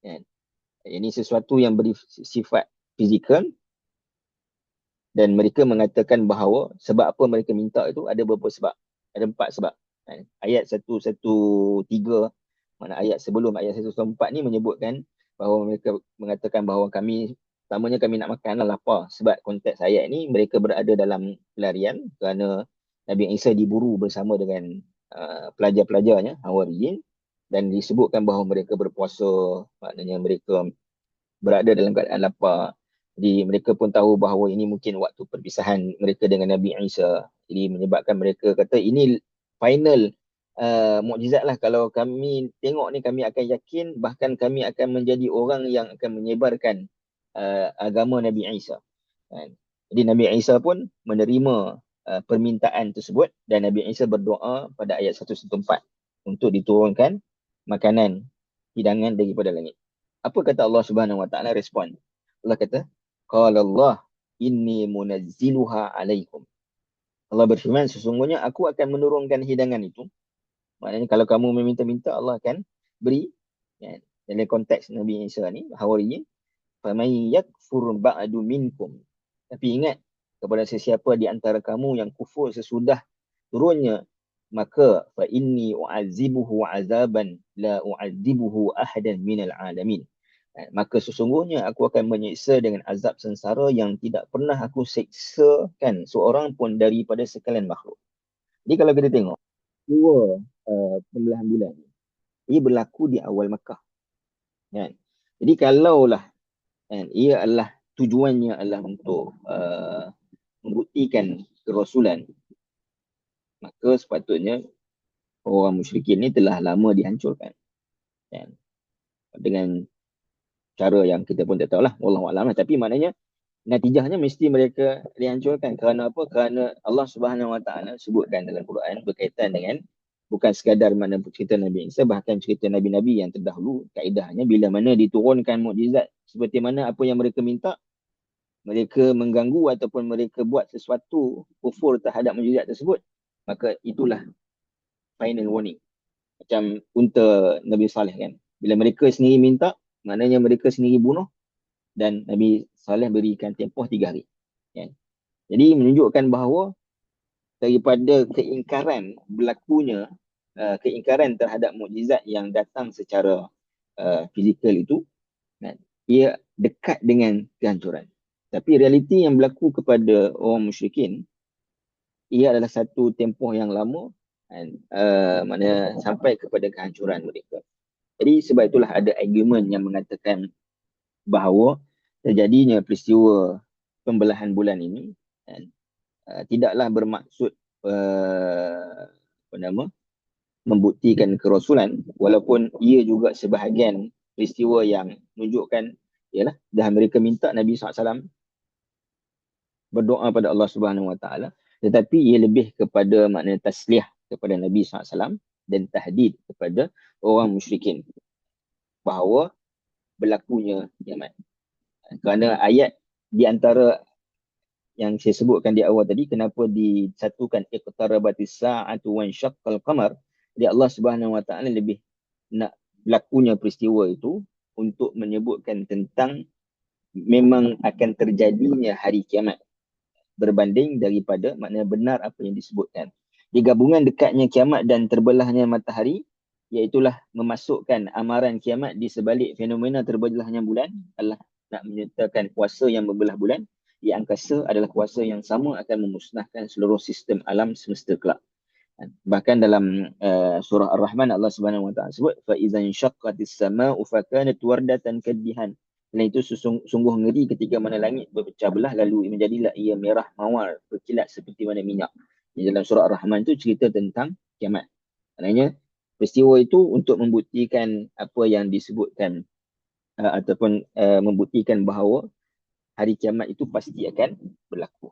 Speaker 1: kan, ini sesuatu yang bersifat fizikal, dan mereka mengatakan bahawa sebab apa mereka minta itu ada beberapa sebab. Ada 4 sebab. Ayat 113, mana ayat sebelum ayat 114 ni menyebutkan bahawa mereka mengatakan bahawa pertamanya kami nak makan lah, lapar. Sebab konteks ayat ni mereka berada dalam pelarian kerana Nabi Isa diburu bersama dengan pelajar-pelajarnya, Hawariyin, dan disebutkan bahawa mereka berpuasa, maknanya mereka berada dalam keadaan lapar. Jadi mereka pun tahu bahawa ini mungkin waktu perpisahan mereka dengan Nabi Isa. Jadi menyebabkan mereka kata ini final mukjizat lah. Kalau kami tengok ni, kami akan yakin, bahkan kami akan menjadi orang yang akan menyebarkan agama Nabi Isa. Jadi Nabi Isa pun menerima permintaan tersebut, dan Nabi Isa berdoa pada ayat 114 untuk diturunkan makanan, hidangan daripada langit. Apa kata Allah Subhanahu Wa Taala respon? Allah kata, qala Allah inni munazziluha alaikum. Allah berfirman, sesungguhnya aku akan menurunkan hidangan itu. Maknanya kalau kamu meminta-minta, Allah akan beri. Ya, dalam konteks Nabi Isa ni, Hawariyin, faman yakfur ba'du minkum. Tapi ingat, kepada sesiapa di antara kamu yang kufur sesudah turunnya, maka fa inni u'azibuhu azaban la u'azibuhu ahadan minal alamin. Maka sesungguhnya aku akan menyiksa dengan azab sengsara yang tidak pernah aku seksakan seorang pun daripada sekalian makhluk. Jadi kalau kita tengok dua pembelahan bulan ni, ia berlaku di awal Makkah, kan? Jadi kalaulah kan, ia adalah tujuannya adalah untuk membuktikan kerasulan, maka sepatutnya orang musyrikin ni telah lama dihancurkan, kan? Dengan cara yang kita pun tak tahu lah, wallahualam lah. Tapi maknanya natijahnya mesti mereka dihancurkan. Kerana apa? Kerana Allah Subhanahu Wa Taala sebutkan dalam Quran berkaitan dengan bukan sekadar mana cerita Nabi Isa, bahkan cerita Nabi-Nabi yang terdahulu. Kaedahnya bila mana diturunkan mukjizat seperti mana apa yang mereka minta, mereka mengganggu ataupun mereka buat sesuatu kufur terhadap mukjizat tersebut, maka itulah final warning. Macam unta Nabi Saleh kan. Bila mereka sendiri minta, maknanya mereka sendiri bunuh, dan Nabi Saleh berikan tempoh 3 hari. Kan? Jadi menunjukkan bahawa daripada keingkaran berlakunya, keingkaran terhadap mukjizat yang datang secara fizikal itu, kan? Ia dekat dengan kehancuran. Tapi realiti yang berlaku kepada orang musyrikin, ia adalah satu tempoh yang lama, dan mana sampai kepada kehancuran mereka. Jadi sebab itulah ada argument yang mengatakan bahawa terjadinya peristiwa pembelahan bulan ini, kan, tidaklah bermaksud apa nama, membuktikan kerasulan, walaupun ia juga sebahagian peristiwa yang menunjukkan ialah dah mereka minta Nabi SAW berdoa pada Allah Subhanahu Wa Taala, tetapi ia lebih kepada makna tasliah kepada Nabi SAW dan tahdid kepada orang musyrikin bahawa berlakunya kiamat. Kerana ayat di antara yang saya sebutkan di awal tadi, kenapa disatukan iqtarabatis sa'atu wan syaqqal qamar, jadi Allah Subhanahu Wa Taala lebih nak berlakunya peristiwa itu untuk menyebutkan tentang memang akan terjadinya hari kiamat, berbanding daripada makna benar apa yang disebutkan. Di gabungan dekatnya kiamat dan terbelahnya matahari, iaitulah memasukkan amaran kiamat di sebalik fenomena terbelahnya bulan adalah nak menyertakan kuasa yang membelah bulan di angkasa adalah kuasa yang sama akan memusnahkan seluruh sistem alam semesta kelak. Bahkan dalam surah Ar-Rahman, Allah Subhanahu Wa Taala sebut fa iza inshaqqatis samaa'u fakanat wardatan kaddihan. Dan itu sungguh ngeri ketika mana langit berpecah belah lalu menjadilah ia merah mawar berkilat seperti mana minyak. Di dalam surah Ar-Rahman itu cerita tentang kiamat. Maknanya peristiwa itu untuk membuktikan apa yang disebutkan ataupun membuktikan bahawa hari kiamat itu pasti akan berlaku.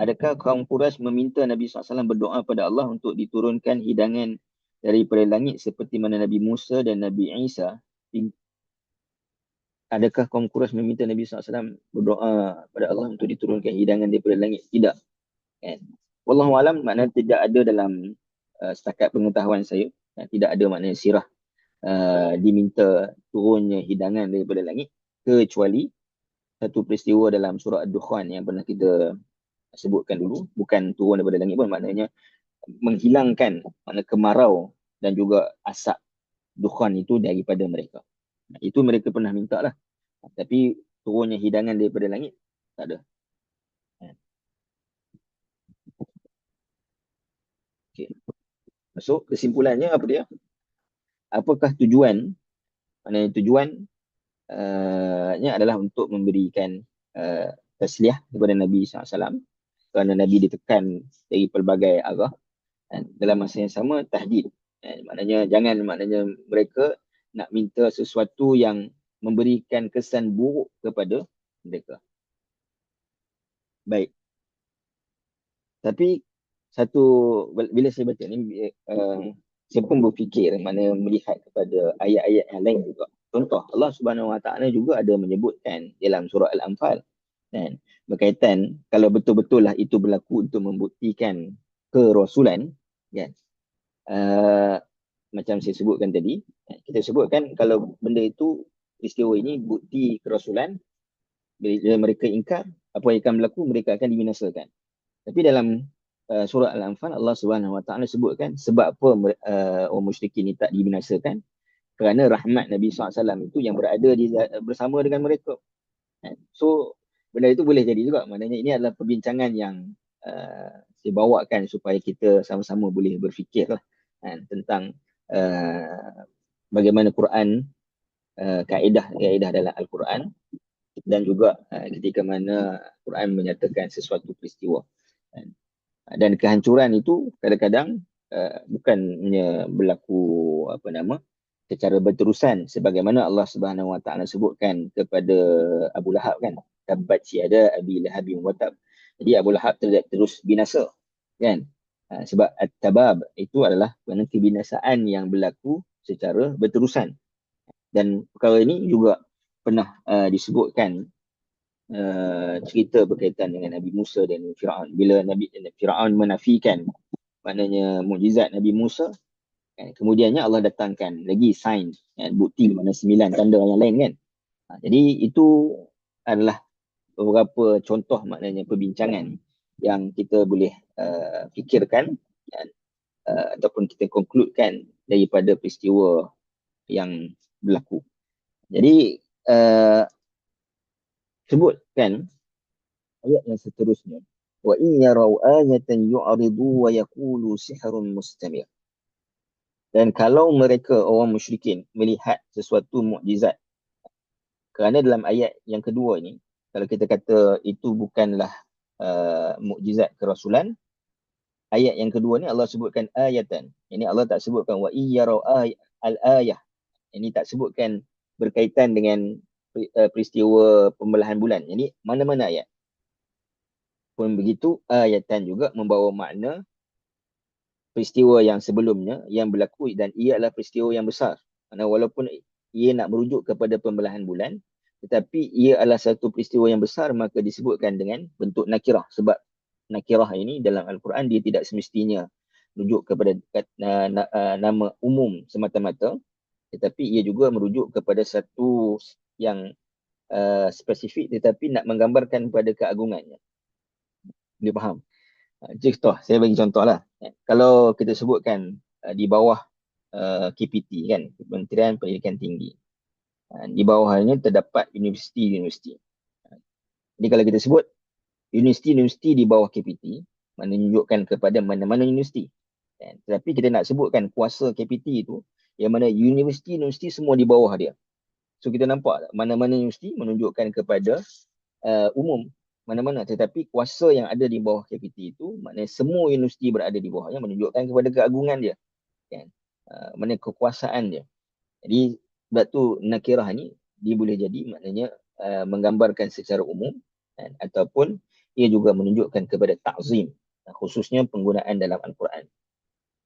Speaker 1: Adakah kaum Quraisy meminta Nabi SAW berdoa pada Allah untuk diturunkan hidangan daripada langit seperti mana Nabi Musa dan Nabi Isa? Adakah kaum Quraisy meminta Nabi SAW berdoa pada Allah untuk diturunkan hidangan daripada langit? Tidak. Kan? Wallahualam, maknanya tidak ada dalam setakat pengetahuan saya, tidak ada maknanya sirah diminta turunnya hidangan daripada langit, kecuali satu peristiwa dalam surah Ad-Dukhan yang pernah kita sebutkan dulu, bukan turun daripada langit pun, maknanya menghilangkan makna kemarau dan juga asap dukhan itu daripada mereka. Itu mereka pernah minta lah. Tapi turunnya hidangan daripada langit, tak ada. Okay. Masuk kesimpulannya apa dia? Apakah tujuan? Maknanya tujuan adalah untuk memberikan tasliah kepada Nabi SAW, kerana Nabi ditekan dari pelbagai arah, dan dalam masa yang sama tahdid. Maknanya jangan, maknanya mereka nak minta sesuatu yang memberikan kesan buruk kepada mereka. Baik. Tapi satu, bila saya baca ni, saya pun berfikir mana melihat kepada ayat-ayat yang lain juga. Contoh, Allah Subhanahu Wa Taala juga ada menyebutkan dalam surah Al-Anfal, kan, berkaitan kalau betul-betul lah itu berlaku untuk membuktikan kerasulan, kan. Uh, Macam saya sebutkan tadi, kita sebutkan kalau benda itu, peristiwa ini bukti kerasulan, bila mereka ingkar, apa yang akan berlaku, mereka akan dibinasakan. Tapi dalam surah Al-Anfal, Allah Subhanahu Wa Taala sebutkan sebab apa orang musyrikin ini tak dibinasakan, kerana rahmat Nabi SAW itu yang berada bersama dengan mereka. So benda itu boleh jadi juga. Maknanya ini adalah perbincangan yang saya bawakan supaya kita sama-sama boleh berfikir lah, tentang bagaimana Quran, kaedah dalam Al-Quran, dan juga ketika mana Quran menyatakan sesuatu peristiwa. Dan kehancuran itu kadang-kadang bukannya berlaku secara berterusan sebagaimana Allah Subhanahu Wa Taala sebutkan kepada Abu Lahab, kan, tabat yada abi lahabin wa tab. Jadi Abu Lahab terus binasa, kan. Sebab at-tabab itu adalah kebinasaan yang berlaku secara berterusan. Dan perkara ini juga pernah disebutkan cerita berkaitan dengan Nabi Musa dan Firaun. Bila Nabi Firaun menafikan maknanya mukjizat Nabi Musa, kemudiannya Allah datangkan lagi sign, bukti mana 9 tanda yang lain, kan. Jadi itu adalah beberapa contoh maknanya perbincangan yang kita boleh fikirkan, ataupun kita konkludkan daripada peristiwa yang berlaku. Jadi sebutkan ayat yang seterusnya, wa in yarau ayatan yu'ridu wa yaqulu sihrun mustamir. Dan kalau mereka orang musyrikin melihat sesuatu mukjizat, kerana dalam ayat yang kedua ini, kalau kita kata itu bukanlah mukjizat kerasulan, ayat yang kedua ni Allah sebutkan ayatan. Ini Allah tak sebutkan wa iyarau al-ayah. Ini tak sebutkan berkaitan dengan peristiwa pembelahan bulan. Jadi mana-mana ayat pun begitu, ayatan juga membawa makna peristiwa yang sebelumnya yang berlaku, dan ia adalah peristiwa yang besar. Kerana walaupun ia nak merujuk kepada pembelahan bulan, tetapi ia adalah satu peristiwa yang besar, maka disebutkan dengan bentuk nakirah. Sebab nakirah ini dalam Al-Quran dia tidak semestinya merujuk kepada nama umum semata-mata, tetapi ia juga merujuk kepada satu yang spesifik, tetapi nak menggambarkan pada keagungannya. Boleh faham? Contoh, saya bagi contoh lah. Kalau kita sebutkan di bawah KPT, kan, Kementerian Pendidikan Tinggi, di bawahnya terdapat universiti-universiti. Jadi kalau kita sebut universiti-universiti di bawah KPT, menunjukkan kepada mana-mana universiti. Tetapi kita nak sebutkan kuasa KPT itu, yang mana universiti-universiti semua di bawah dia. So kita nampak mana-mana universiti menunjukkan kepada umum mana-mana, tetapi kuasa yang ada di bawah KPT itu maknanya semua universiti berada di bawahnya, menunjukkan kepada keagungan dia, kan, mana kekuasaan dia. Jadi sebab tu nakirah ni dia boleh jadi maknanya menggambarkan secara umum, kan, ataupun ia juga menunjukkan kepada ta'zim, khususnya penggunaan dalam Al-Quran.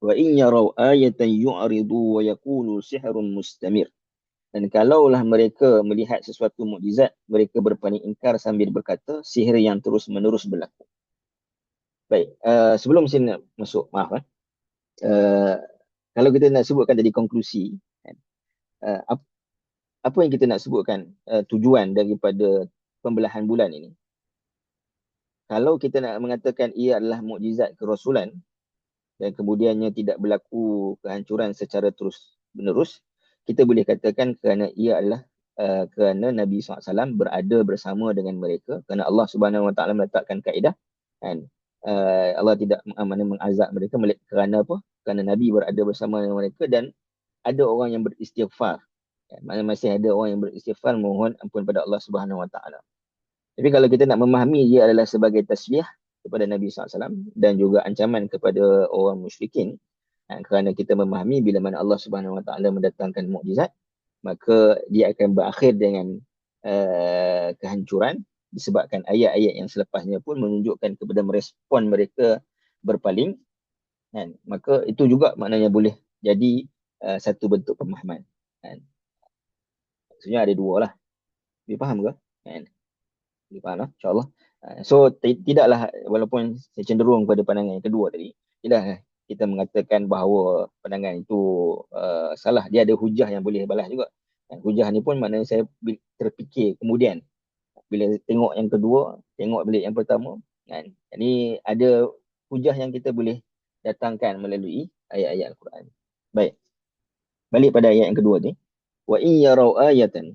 Speaker 1: Wa in yarau ayatan yu'ridu wa yaqulu sihrun mustamir. Dan kalaulah mereka melihat sesuatu mukjizat, mereka berpaling ingkar sambil berkata, sihir yang terus-menerus berlaku. Baik, sebelum saya nak masuk, maaf, kalau kita nak sebutkan tadi konklusi, apa yang kita nak sebutkan tujuan daripada pembelahan bulan ini? Kalau kita nak mengatakan ia adalah mukjizat kerasulan, dan kemudiannya tidak berlaku kehancuran secara terus-menerus, kita boleh katakan kerana ia adalah kerana Nabi SAW berada bersama dengan mereka, kerana Allah Subhanahu Wa Taala meletakkan kaedah, kan, Allah tidak mengazab mereka kerana apa? Kerana Nabi berada bersama dengan mereka dan ada orang yang beristighfar, kan? Masih ada orang yang beristighfar mohon ampun pada Allah Subhanahu Wa Taala. Tapi kalau kita nak memahami ia adalah sebagai tasbih kepada Nabi SAW dan juga ancaman kepada orang musyrikin, kerana kita memahami bila mana Allah Subhanahu Wa Taala mendatangkan mukjizat, maka dia akan berakhir dengan kehancuran, disebabkan ayat-ayat yang selepasnya pun menunjukkan kepada merespon mereka berpaling, kan? Maka itu juga maknanya boleh jadi satu bentuk pemahaman, kan? Maksudnya ada dua lah. Dia faham ke? Kan? Dia faham lah, insyaAllah. So, tidaklah, walaupun saya cenderung pada pandangan yang kedua tadi, tidaklah kita mengatakan bahawa pandangan itu salah. Dia ada hujah yang boleh balas juga. Dan hujah ni pun maknanya saya terfikir kemudian. Bila tengok yang kedua, tengok balik yang pertama, kan? Jadi ada hujah yang kita boleh datangkan melalui ayat-ayat Al-Quran. Baik. Balik pada ayat yang kedua ni. Wa in yarau ayatan.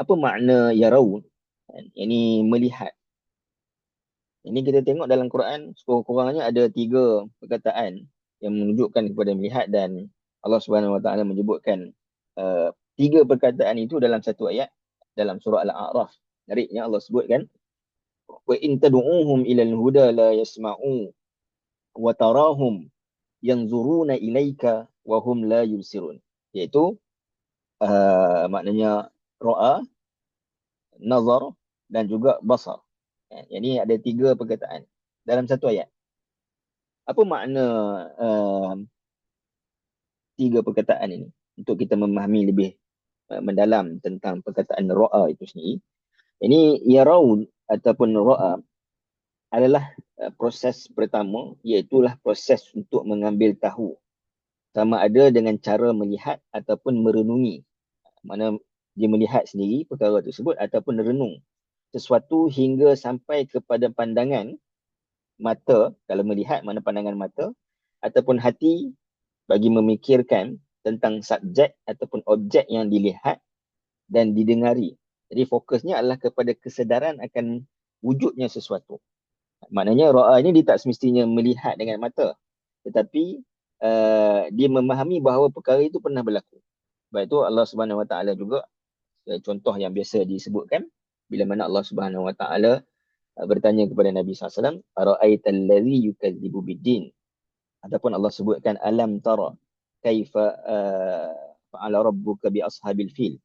Speaker 1: Apa makna yarau? Ini melihat. Ini kita tengok dalam Quran, sekurang-kurangnya ada 3 perkataan yang menunjukkan kepada melihat, dan Allah Subhanahu Wa Taala menyebutkan 3 perkataan itu dalam satu ayat dalam surah Al-A'raf. Menariknya Allah sebutkan, wa in tad'uuhum ilal huda la yasma'u wa tarahum yanzuruna ilaika wa hum la yubsirun. Iaitu maknanya ra'a, nazar dan juga basar. Yang ini ada 3 perkataan dalam satu ayat. Apa makna 3 perkataan ini untuk kita memahami lebih mendalam tentang perkataan ra'a itu sendiri? Ini yaraun ataupun ra'a adalah proses pertama, iaitulah proses untuk mengambil tahu, sama ada dengan cara melihat ataupun merenungi. Mana dia melihat sendiri perkara tersebut ataupun renung sesuatu hingga sampai kepada pandangan mata, kalau melihat mana pandangan mata, ataupun hati bagi memikirkan tentang subjek ataupun objek yang dilihat dan didengari. Jadi fokusnya adalah kepada kesedaran akan wujudnya sesuatu. Maknanya ra'a ini dia tak semestinya melihat dengan mata, tetapi dia memahami bahawa perkara itu pernah berlaku. Sebab itu Allah Subhanahu Wa Taala juga contoh yang biasa disebutkan bila mana Allah Subhanahu Wa Taala bertanya kepada Nabi SAW, ara'aital ladzi yukadzibu biddin, ataupun Allah sebutkan alam tara kaifa fa'ala rabbuka bi ashabil fil.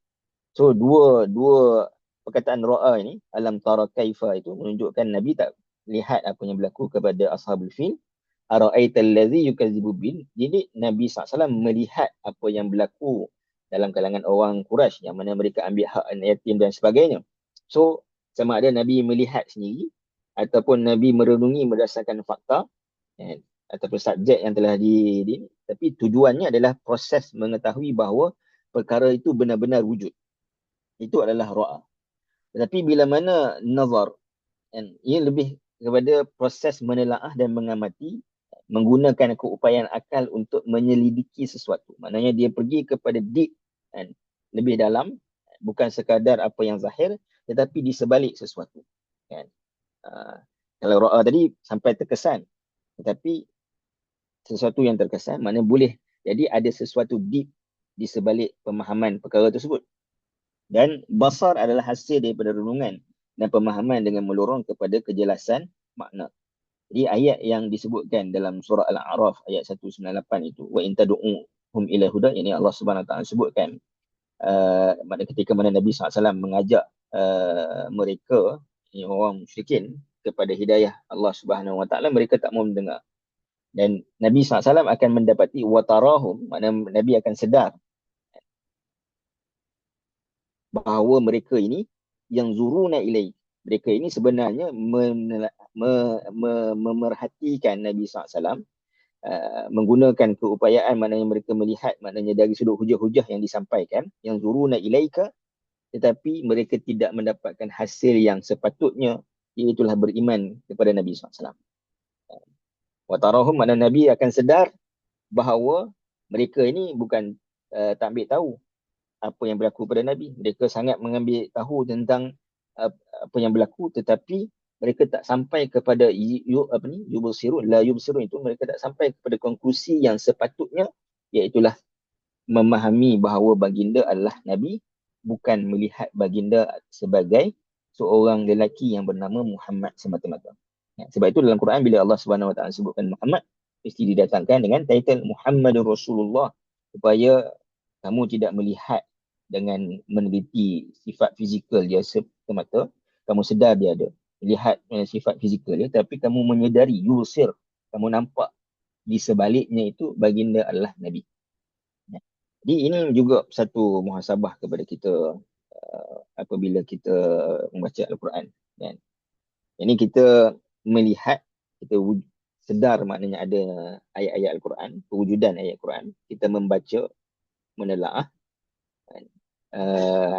Speaker 1: So dua perkataan ra'a ini, alam tara kaifa, itu menunjukkan Nabi tak lihat apa yang berlaku kepada ashabul fil. Ara'aital ladzi yukadzibu bin, jadi Nabi SAW melihat apa yang berlaku dalam kalangan orang Quraisy yang mana mereka ambil hak anak yatim dan sebagainya. So sama ada Nabi melihat sendiri ataupun Nabi merenungi berdasarkan fakta, ataupun subjek yang telah tapi tujuannya adalah proses mengetahui bahawa perkara itu benar-benar wujud. Itu adalah ra'a. Tetapi bila mana nazar, ia lebih kepada proses menelaah dan mengamati, menggunakan keupayaan akal untuk menyelidiki sesuatu. Maknanya dia pergi kepada deep, lebih dalam, bukan sekadar apa yang zahir, tetapi di sebalik sesuatu. Kan? Kalau ra'a tadi sampai terkesan, tetapi sesuatu yang terkesan, maknanya boleh jadi ada sesuatu deep di sebalik pemahaman perkara tersebut. Dan basar adalah hasil daripada renungan dan pemahaman dengan melorong kepada kejelasan makna. Jadi ayat yang disebutkan dalam surah Al-A'raf ayat 198 itu, wa in tad'uuhum ila huda, ini Allah Subhanahu Wa Taala sebutkan ketika mana Nabi SAW mengajak mereka, ini orang musyrikin, kepada hidayah Allah Subhanahu Wa Taala, mereka tak mau mendengar. Dan Nabi SAW akan mendapati watarahum, maknanya Nabi akan sedar bahawa mereka ini yang zuruna ilai, mereka ini sebenarnya memerhatikan Nabi SAW, menggunakan keupayaan, maknanya mereka melihat, maknanya dari sudut hujah-hujah yang disampaikan, yang zuruna ilaika, tetapi mereka tidak mendapatkan hasil yang sepatutnya, iaitulah beriman kepada Nabi SAW. Watarahum, maknanya Nabi akan sedar bahawa mereka ini bukan tak ambil tahu apa yang berlaku pada Nabi. Mereka sangat mengambil tahu tentang apa yang berlaku, tetapi mereka tak sampai kepada yubsirun, la yubsirun, itu mereka tak sampai kepada konklusi yang sepatutnya, iaitulah memahami bahawa baginda adalah Nabi, bukan melihat baginda sebagai seorang lelaki yang bernama Muhammad semata-mata. Sebab itu dalam Quran bila Allah Subhanahu Wa Taala sebutkan Muhammad, mesti didatangkan dengan title Muhammadur Rasulullah, supaya kamu tidak melihat dengan meneliti sifat fizikal dia semata, kamu sedar dia ada, lihat sifat fizikal dia, tapi kamu menyedari, yusir, kamu nampak di sebaliknya itu baginda adalah Nabi. Ya. Jadi ini juga satu muhasabah kepada kita apabila kita membaca Al-Quran. Kan? Ini kita melihat, kita sedar maknanya ada ayat-ayat Al-Quran, pewujudan ayat Al-Quran. Kita membaca, menelaah kan,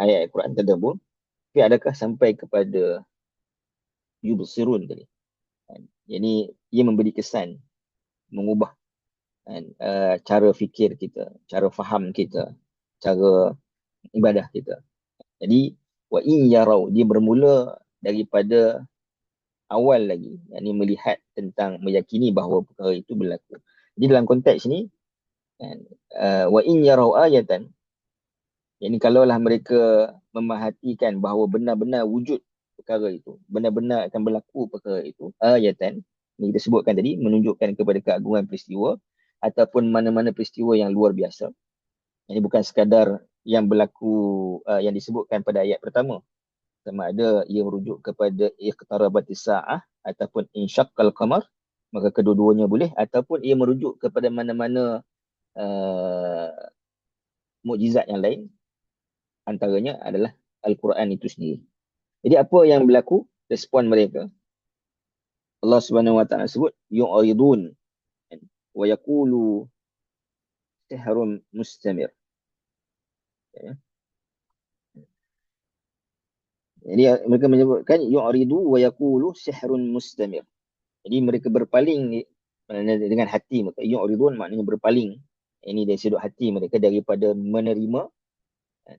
Speaker 1: ayat Al-Quran tersebut. Tapi adakah sampai kepada yubsirun tadi? Kan? Jadi ia memberi kesan, mengubah kan, cara fikir kita, cara faham kita, cara ibadah kita. Jadi wa in yarau, dia bermula daripada awal lagi, yakni melihat tentang meyakini bahawa perkara itu berlaku. Jadi dalam konteks ni kan, wa in yarau ayatan, yakni kalaulah mereka memerhatikan bahawa benar-benar wujud perkara itu, benar-benar akan berlaku perkara itu, ayatan ni kita sebutkan tadi menunjukkan kepada keagungan peristiwa ataupun mana-mana peristiwa yang luar biasa. Ini bukan sekadar yang berlaku yang disebutkan pada ayat pertama, sama ada ia merujuk kepada iqtarabatis sa'ah ataupun insyaqqal qamar, maka kedua-duanya boleh, ataupun ia merujuk kepada mana-mana mukjizat yang lain, antaranya adalah Al-Quran itu sendiri. Jadi apa yang berlaku, respon mereka, Allah Subhanahu Wa Taala sebut yu'ridun wa yaqulu sihrun mustamir. Ya. Jadi mereka menyebutkan yu'ridu wa yaqulu sihrun mustamir. Jadi mereka berpaling dengan hati mereka. Yu'ridun maknanya berpaling. Ini dari sudut hati mereka daripada menerima.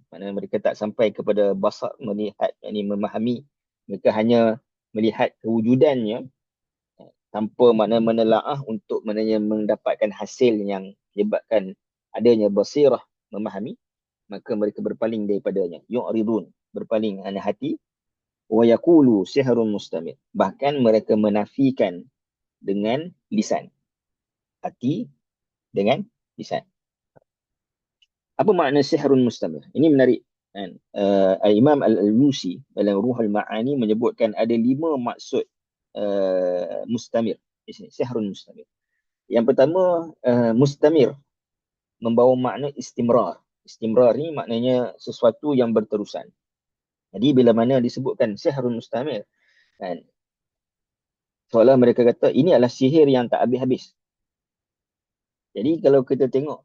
Speaker 1: Maknanya mereka tak sampai kepada basar, melihat, ini memahami. Mereka hanya melihat kewujudannya tanpa makna menelaah untuk maknanya mendapatkan hasil yang menyebabkan adanya basirah, memahami. Maka mereka berpaling daripadanya. Yu'ridun, berpaling hanya hati. Wa yaqulu sihrun mustamir. Bahkan mereka menafikan dengan lisan. Hati dengan lisan. Apa makna sihrun mustamir? Ini menarik. Kan? Imam Al-Alusi dalam Ruhul Ma'ani menyebutkan ada 5 maksud mustamir. Di sini, sihrun mustamir. Yang pertama, mustamir membawa makna istimrar. Istimrar ni maknanya sesuatu yang berterusan. Jadi bila mana disebutkan sihrun mustamir, kan, seolah mereka kata ini adalah sihir yang tak habis-habis. Jadi kalau kita tengok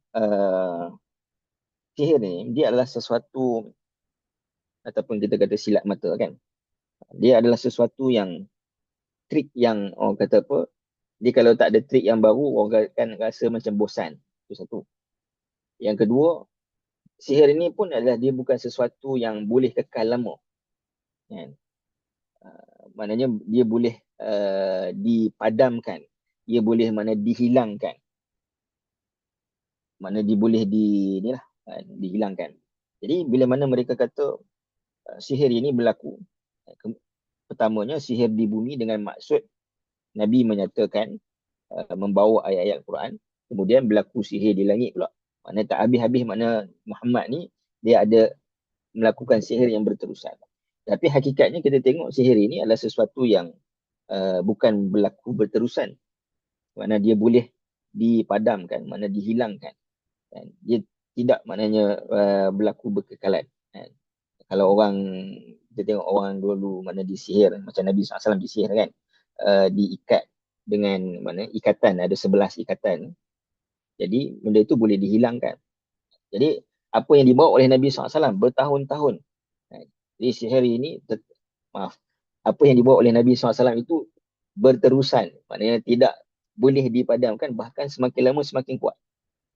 Speaker 1: sihir ni, dia adalah sesuatu ataupun kita kata silat mata kan. Dia adalah sesuatu yang trik yang orang kata apa, dia kalau tak ada trik yang baru, orang akan rasa macam bosan. Itu satu. Yang kedua, sihir ini pun adalah dia bukan sesuatu yang boleh kekal lama. Kan? Maknanya dia boleh dipadamkan. Dia boleh mana dihilangkan. Mana dia boleh dihilangkan. Jadi bila mana mereka kata sihir ini berlaku, pertamanya sihir di bumi dengan maksud Nabi menyatakan membawa ayat-ayat Al-Quran, kemudian berlaku sihir di langit pula. Maknanya tak habis-habis, makna Muhammad ni dia ada melakukan sihir yang berterusan. Tapi hakikatnya kita tengok sihir ini adalah sesuatu yang bukan berlaku berterusan. Makna dia boleh dipadamkan, makna dihilangkan. Dan dia tidak maknanya berlaku berkekalan. Kan? Kalau orang, kita tengok orang dulu mana disihir, macam Nabi SAW disihir kan, diikat dengan mana ikatan, ada 11 ikatan. Jadi benda itu boleh dihilangkan. Jadi apa yang dibawa oleh Nabi SAW bertahun-tahun. Jadi sihir ini, apa yang dibawa oleh Nabi SAW itu berterusan. Maknanya tidak boleh dipadamkan, bahkan semakin lama semakin kuat.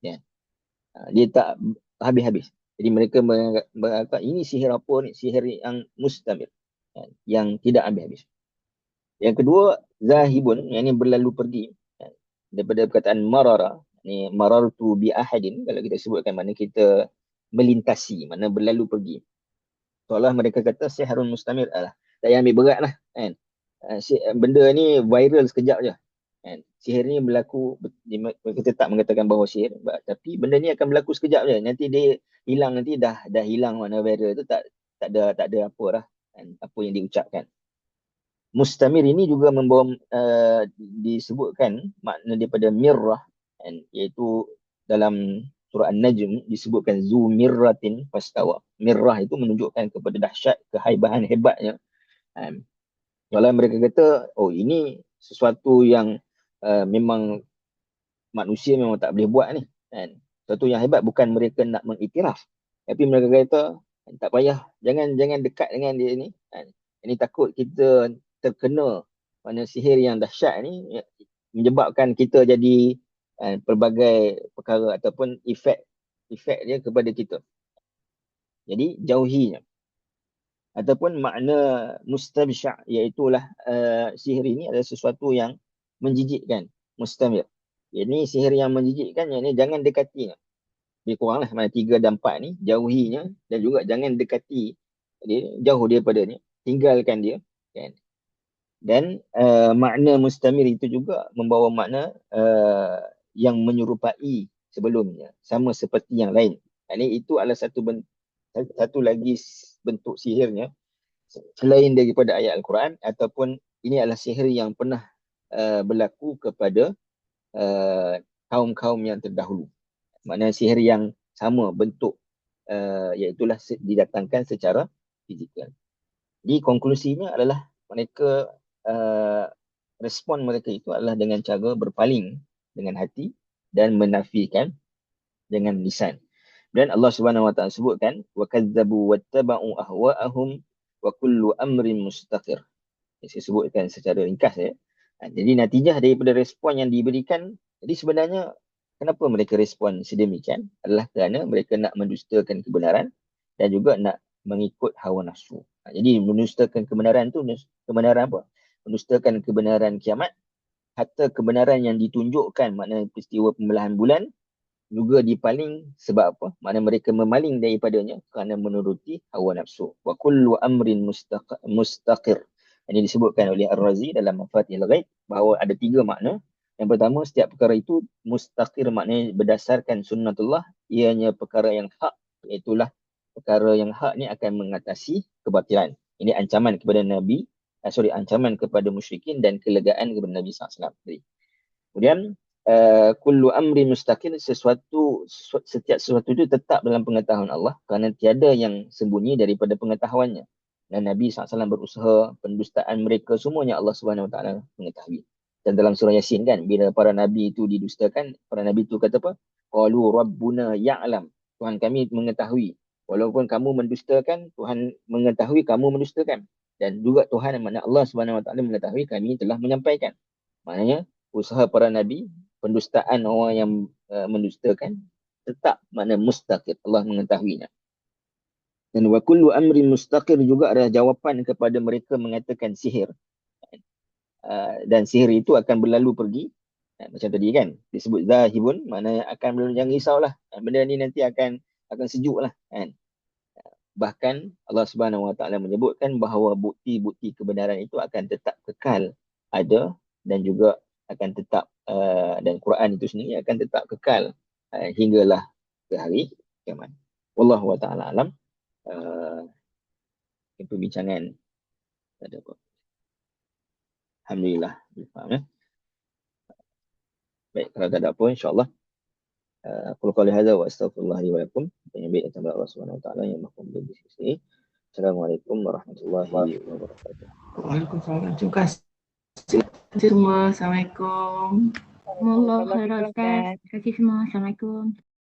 Speaker 1: Ya. Dia tak habis-habis. Jadi mereka mengatakan ini sihir apa ni? Sihir yang mustamir. Yang tidak habis-habis. Yang kedua, zahibun, yang ini berlalu pergi. Daripada perkataan marara, ni marartu bi ahadin, kalau kita sebutkan mana kita melintasi, mana berlalu pergi. Seolah mereka kata sihrun mustamir lah. Tak payah ambil berat lah. Kan? Benda ni viral sekejap je. Kan? Sihir ni berlaku, kita tak mengatakan bahawa sihir, tapi benda ni akan berlaku sekejap je. Nanti dia hilang, nanti dah hilang mana viral tu, tak ada apa lah. Kan? Apa yang diucapkan. mustamir ini juga membawa disebutkan makna daripada mirrah, iaitu dalam surah An-Najm disebutkan zu mirratin fastawa. Mirrah itu menunjukkan kepada dahsyat, kehaibahan, hebatnya. Kalau mereka kata, oh ini sesuatu yang memang manusia memang tak boleh buat ni. Sesuatu yang hebat, bukan mereka nak mengiktiraf. Tapi mereka kata, tak payah, jangan dekat dengan dia ni. Ini takut kita terkena mana sihir yang dahsyat ni menyebabkan kita jadi pelbagai perkara ataupun efek dia kepada kita. Jadi jauhinya. Ataupun makna mustabsya' iaitulah sihir ini adalah sesuatu yang menjijikkan, mustamir. Ini sihir yang menjijikkan, yang ni jangan dekatinya. Lebih kuranglah mana 3 dan 4 ni, jauhinya, dan juga jangan dekati dia, jauh daripada ni, tinggalkan dia, kan. Dan makna mustamir itu juga membawa makna yang menyerupai sebelumnya, sama seperti yang lain. Ini itu adalah satu lagi bentuk sihirnya selain daripada ayat Al-Quran, ataupun ini adalah sihir yang pernah berlaku kepada kaum-kaum yang terdahulu. Maknanya sihir yang sama bentuk, iaitulah didatangkan secara fizikal. Jadi konklusinya adalah mereka respon mereka itu adalah dengan cara berpaling dengan hati dan menafikan dengan lisan. Dan Allah Subhanahu Wa Taala sebutkan wa kadzabu wattaba'u ahwa'ahum wa kullu amrin mustaqir. Saya sebutkan secara ringkas ya. Jadi natijah daripada respon yang diberikan, jadi sebenarnya kenapa mereka respon sedemikian adalah kerana mereka nak mendustakan kebenaran dan juga nak mengikut hawa nafsu. Jadi mendustakan kebenaran tu, kebenaran apa? Mendustakan kebenaran kiamat, hatta kebenaran yang ditunjukkan, maknanya peristiwa pembelahan bulan, juga dipaling sebab apa? Makna mereka memaling daripadanya kerana menuruti hawa nafsu. Wa kullu amrin mustaqir. Ini disebutkan oleh Ar-Razi dalam Mafatihul Ghaib bahawa ada 3 makna. Yang pertama, setiap perkara itu mustaqir, maknanya berdasarkan sunnatullah, ianya perkara yang hak, iaitulah perkara yang hak ni akan mengatasi kebatilan. Ini ancaman kepada ancaman kepada musyrikin dan kelegaan kepada Nabi SAW. Kemudian kullu amri mustaqil, setiap sesuatu itu tetap dalam pengetahuan Allah kerana tiada yang sembunyi daripada pengetahuannya. Dan Nabi SAW berusaha, pendustaan mereka semuanya Allah Subhanahu Wa Taala mengetahui. Dan dalam surah Yasin kan, bila para nabi itu didustakan, para nabi itu kata apa? Qalu rabbuna ya'lam. Tuhan kami mengetahui. Walaupun kamu mendustakan, Tuhan mengetahui kamu mendustakan. Dan juga Tuhan, makna Allah Subhanahu Wa Taala mengetahui kami telah menyampaikan. Maknanya usaha para nabi, pendustaan orang yang mendustakan, tetap makna mustaqir, Allah mengetahuinya. Dan wa kullu amrin mustaqir juga adalah jawapan kepada mereka mengatakan sihir. Dan sihir itu akan berlalu pergi. Macam tadi kan, disebut zahibun, maknanya akan berlalu, jangan risaulah. Benda ni nanti akan sejuk lah. Kan? Bahkan Allah Subhanahu Wa Taala menyebutkan bahawa bukti-bukti kebenaran itu akan tetap kekal ada, dan juga akan tetap dan Quran itu sendiri akan tetap kekal hinggalah ke hari kiamat. Wallahu ta'ala alam. Perbincangan ada apa? Alhamdulillah, faham ya. Baik, kalau tak ada apa, insya-Allah aku qali hadza wa astaghfirullah li wa lakum. Yang baik kepada Allah Subhanahu Wa Taala yang Maha Pemberi sisi. Assalamualaikum warahmatullahi wabarakatuh.
Speaker 2: Waalaikumsalam. Terima kasih semua. Assalamualaikum.
Speaker 3: Allah khairan Ustaz. Terima kasih semua. Assalamualaikum.